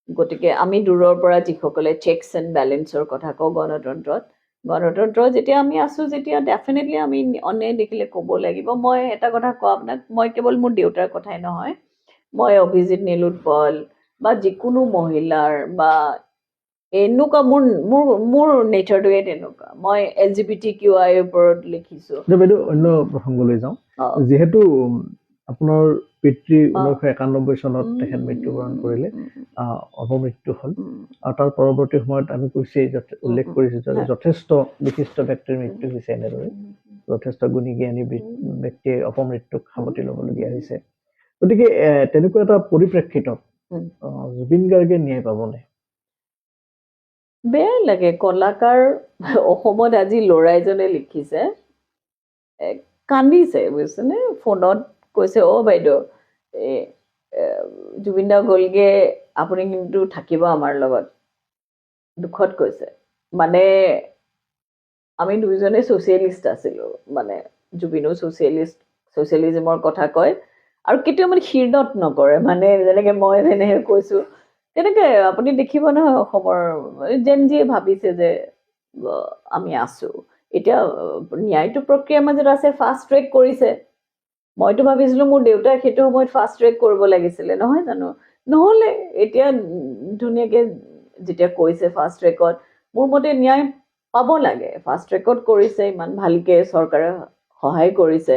গতিকে আমি দূৰৰ পৰা যিসকলে চেকছ এণ্ড বেলেঞ্চৰ কথা কওঁ গণতন্ত্ৰত, গণতন্ত্ৰ যেতিয়া আমি আছোঁ যেতিয়া ডেফিনেটলি আমি অন্যায় দেখিলে ক'ব লাগিব মই এটা কথা কওঁ আপোনাক মই কেৱল মোৰ দেউতাৰ কথাই নহয় মই অভিজিত নীলোৎপল বা যিকোনো মহিলাৰ বা এনেকুৱা মোৰ মোৰ মোৰ নেচাৰটোৱে তেনেকুৱা মই LGBTQI ওপৰত লিখিছোঁ বাইদেউ অন্য প্ৰসংগলৈ যাওঁ যিহেতু আপোনাৰ পিতৃ 1991 চনত তেখেত মৃত্যুবৰণ কৰিলে অপমৃত্যু হ'ল আৰু তাৰ পৰৱৰ্তী সময়ত আমি কৈছেই উল্লেখ কৰিছোঁ যে যথেষ্ট বিশিষ্ট ব্যক্তিৰ মৃত্যু হৈছে এনেদৰে যথেষ্ট গুণী জ্ঞানী ব্যক্তিয়ে অপমৃত্যুক সাৱটি ল'বলগীয়া হৈছে গতিকে তেনেকুৱা এটা পৰিপ্ৰেক্ষিতত জুবিন গাৰ্গে ন্যায় পাবনে বেয়া লাগে কলাকাৰ অসমত আজি ল'ৰা এজনে লিখিছে কান্দিছে বুজিছেনে ফোনত কৈছে বাইদেউ জুবিন দা গ'লগে আপুনি কিন্তু থাকিব আমাৰ লগত দুখত কৈছে মানে আমি দুইজনে ছ'চিয়েলিষ্ট আছিলোঁ মানে জুবিনো ছ'চিয়েলিজমৰ কথা কয় আৰু কেতিয়াও মানে শীৰ্ণত নকৰে মানে যেনেকৈ মই যেনেকৈ কৈছোঁ তেনেকৈ আপুনি দেখিব নহয় অসমৰ যেন যিয়ে ভাবিছে যে আমি আছোঁ এতিয়া ন্যায়টো প্ৰক্ৰিয়াৰ মাজত আছে ফাষ্ট ট্ৰেক কৰিছে মইতো ভাবিছিলোঁ মোৰ দেউতাক সেইটো সময়ত ফাষ্ট ট্ৰেক কৰিব লাগিছিলে নহয় জানো নহ'লে এতিয়া ধুনীয়াকৈ যেতিয়া কৈছে ফাষ্ট ট্ৰেকত মোৰ মতে ন্যায় পাব লাগে ফাষ্ট ট্ৰেকত কৰিছে ইমান ভালকৈ চৰকাৰে সহায় কৰিছে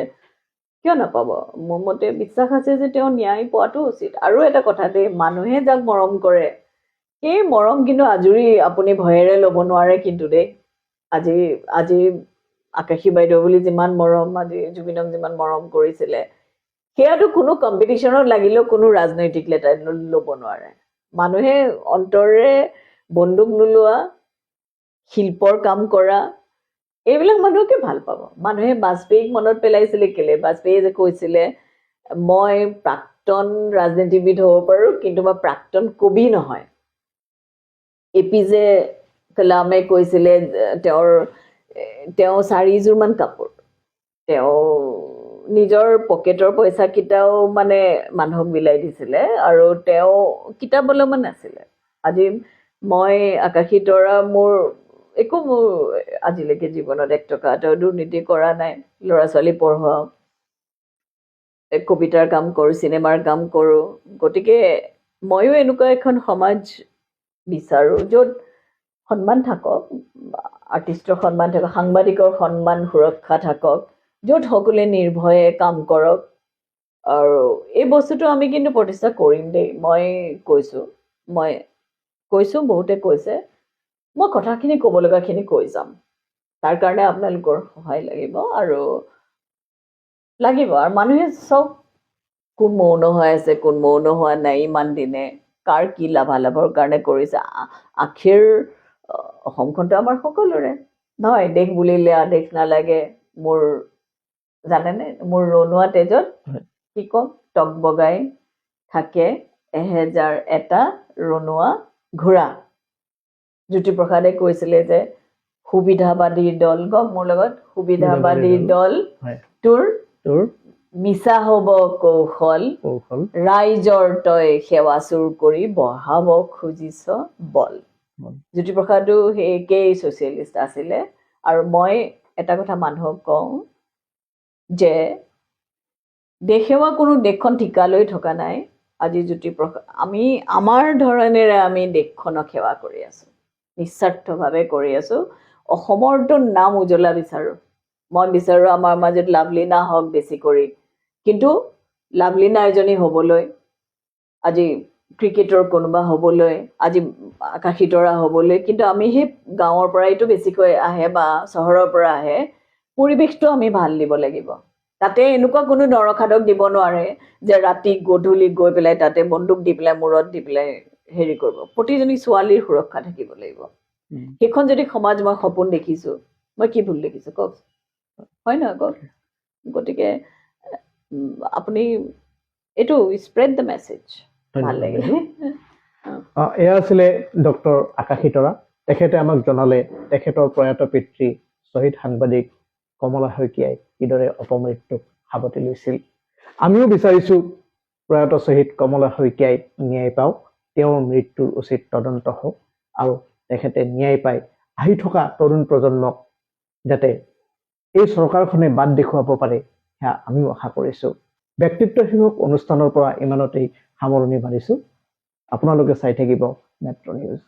কিয় নাপাব মোৰ মতে বিশ্বাস আছে যে তেওঁ ন্যায় পোৱাটো উচিত আৰু এটা কথা দেই মানুহে যাক মৰম কৰে সেই মৰম কিন্তু আজৰি আপুনি ভয়েৰে ল'ব নোৱাৰে কিন্তু দেই আজি আকাশী বাইদেউ বুলি যিমান মৰম আজি জুবিনক যিমান মৰম কৰিছিলে সেয়াটো কোনো কম্পিটিশ্যনত লাগিলেও কোনো ৰাজনৈতিক নেতাই ল'ব নোৱাৰে মানুহে অন্তৰেৰে বন্দুক নোলোৱা শিল্পৰ কাম কৰা এইবিলাক মানুহকে ভাল পাব মানুহে বাজপেয়ীক মনত পেলাইছিলে কেলে বাজপেয়ীয়ে যে কৈছিলে মই প্ৰাক্তন ৰাজনীতিবিদ হ'ব পাৰোঁ কিন্তু মই প্ৰাক্তন কবি নহয় APJ কালামে কৈছিলে তেওঁ 4যোৰমান কাপোৰ তেওঁ নিজৰ পকেটৰ পইচাকেইটাও মানে মানুহক বিলাই দিছিলে আৰু তেওঁ কিতাপ অলপমান আছিলে আজি মই আকাশী তৰা মোৰ একো মোৰ আজিলৈকে জীৱনত 1 টকা এটাও দুৰ্নীতি কৰা নাই ল'ৰা ছোৱালী পঢ়োৱা কবিতাৰ কাম কৰোঁ চিনেমাৰ কাম কৰোঁ গতিকে ময়ো এনেকুৱা এখন সমাজ বিচাৰোঁ য'ত সন্মান থাকক আৰ্টিষ্টৰ সন্মান থাকক সাংবাদিকৰ সন্মান সুৰক্ষা থাকক য'ত সকলোৱে নিৰ্ভয়ে কাম কৰক আৰু এই বস্তুটো আমি কিন্তু প্ৰতিষ্ঠা কৰিম দেই মই কৈছোঁ বহুতে কৈছে মই কথাখিনি ক'ব লগাখিনি কৈ যাম তাৰ কাৰণে আপোনালোকৰ সহায় লাগিব আৰু মানুহে চব কোন মৌন হৈ আছে কোন মৌন হোৱা নাই ইমান দিনে কাৰ কি লাভালাভৰ কাৰণে কৰিছে আখেৰ অসমখনটো আমাৰ সকলোৰে নহয় দেশ বুলিলে আদেশ নালাগে মোৰ জানেনে মোৰ ৰণুৱা তেজত কি ক'ম টক বগাই থাকে 1001টা ৰণুৱা ঘোঁৰা জ্যোতিপ্ৰসাদে কৈছিলে যে সুবিধাবাদী দল গম মোৰ লগত সুবিধাবাদী দল তোৰ মিছা হ'ব কৌশল ৰাইজৰ তই সেৱা চুৰ কৰি বঢ়াব খুজিছ বল জ্যোতিপ্ৰসাদো সেই একেই ছ'চিয়েলিষ্ট আছিলে আৰু মই এটা কথা মানুহক কওঁ যে দেশ সেৱা কোনো দেশখন ঠিকালৈ থকা নাই আজি জ্যোতিপ্ৰসাদ আমি আমাৰ ধৰণেৰে আমি দেশখনক সেৱা কৰি আছোঁ নিস্বাৰ্থভাৱে কৰি আছোঁ অসমৰতো নাম উজ্বলা বিচাৰোঁ মই বিচাৰোঁ আমাৰ মাজত লাভলীনা হওক বেছি কৰি কিন্তু লাভলীনা এজনী হ'বলৈ আজি ক্ৰিকেটৰ কোনোবা হ'বলৈ আজি আকাশী তৰা হ'বলৈ কিন্তু আমি সেই গাঁৱৰ পৰাইতো বেছিকৈ আহে বা চহৰৰ পৰা আহে পৰিৱেশটো আমি ভাল দিব লাগিব তাতে এনেকুৱা কোনো নৰখাদক দিব নোৱাৰে যে ৰাতি গধূলি গৈ পেলাই তাতে বন্দুক দি পেলাই মূৰত দি পেলাই হেৰি কৰিব প্ৰতিজনী ছোৱালীৰ সুৰক্ষা থাকিব লাগিব সেইখন যদি সমাজ মই সপোন দেখিছোঁ মই কি ভুল দেখিছোঁ কওক হয় নহয় কওক গতিকে আপুনি এইটো স্প্ৰেড দ্য মেছেজ ভাল লাগে এয়া আছিলে ডক্টৰ আকাশী তৰা তেখেতে আমাক জনালে তেখেতৰ প্ৰয়াত পিতৃ শ্বহীদ সাংবাদিক কমলা শইকীয়াই কিদৰে অপমৃত্যুক সাৱটি লৈছিল আমিও বিচাৰিছোঁ প্ৰয়াত শ্বহীদ কমলা শইকীয়াই ন্যায় পাওক তেওঁৰ মৃত্যুৰ উচিত তদন্ত হওক আৰু তেখেতে ন্যায় পাই আহি থকা তৰুণ প্ৰজন্মক যাতে এই চৰকাৰখনে বাদ দেখুৱাব পাৰে সেয়া আমিও আশা কৰিছোঁ। ব্যক্তিত্ব শীৰ্ষক অনুষ্ঠানৰ পৰা ইমানতেই সামৰণি মাৰিছোঁ। আপোনালোকে চাই থাকিব মেট্ৰ' নিউজ।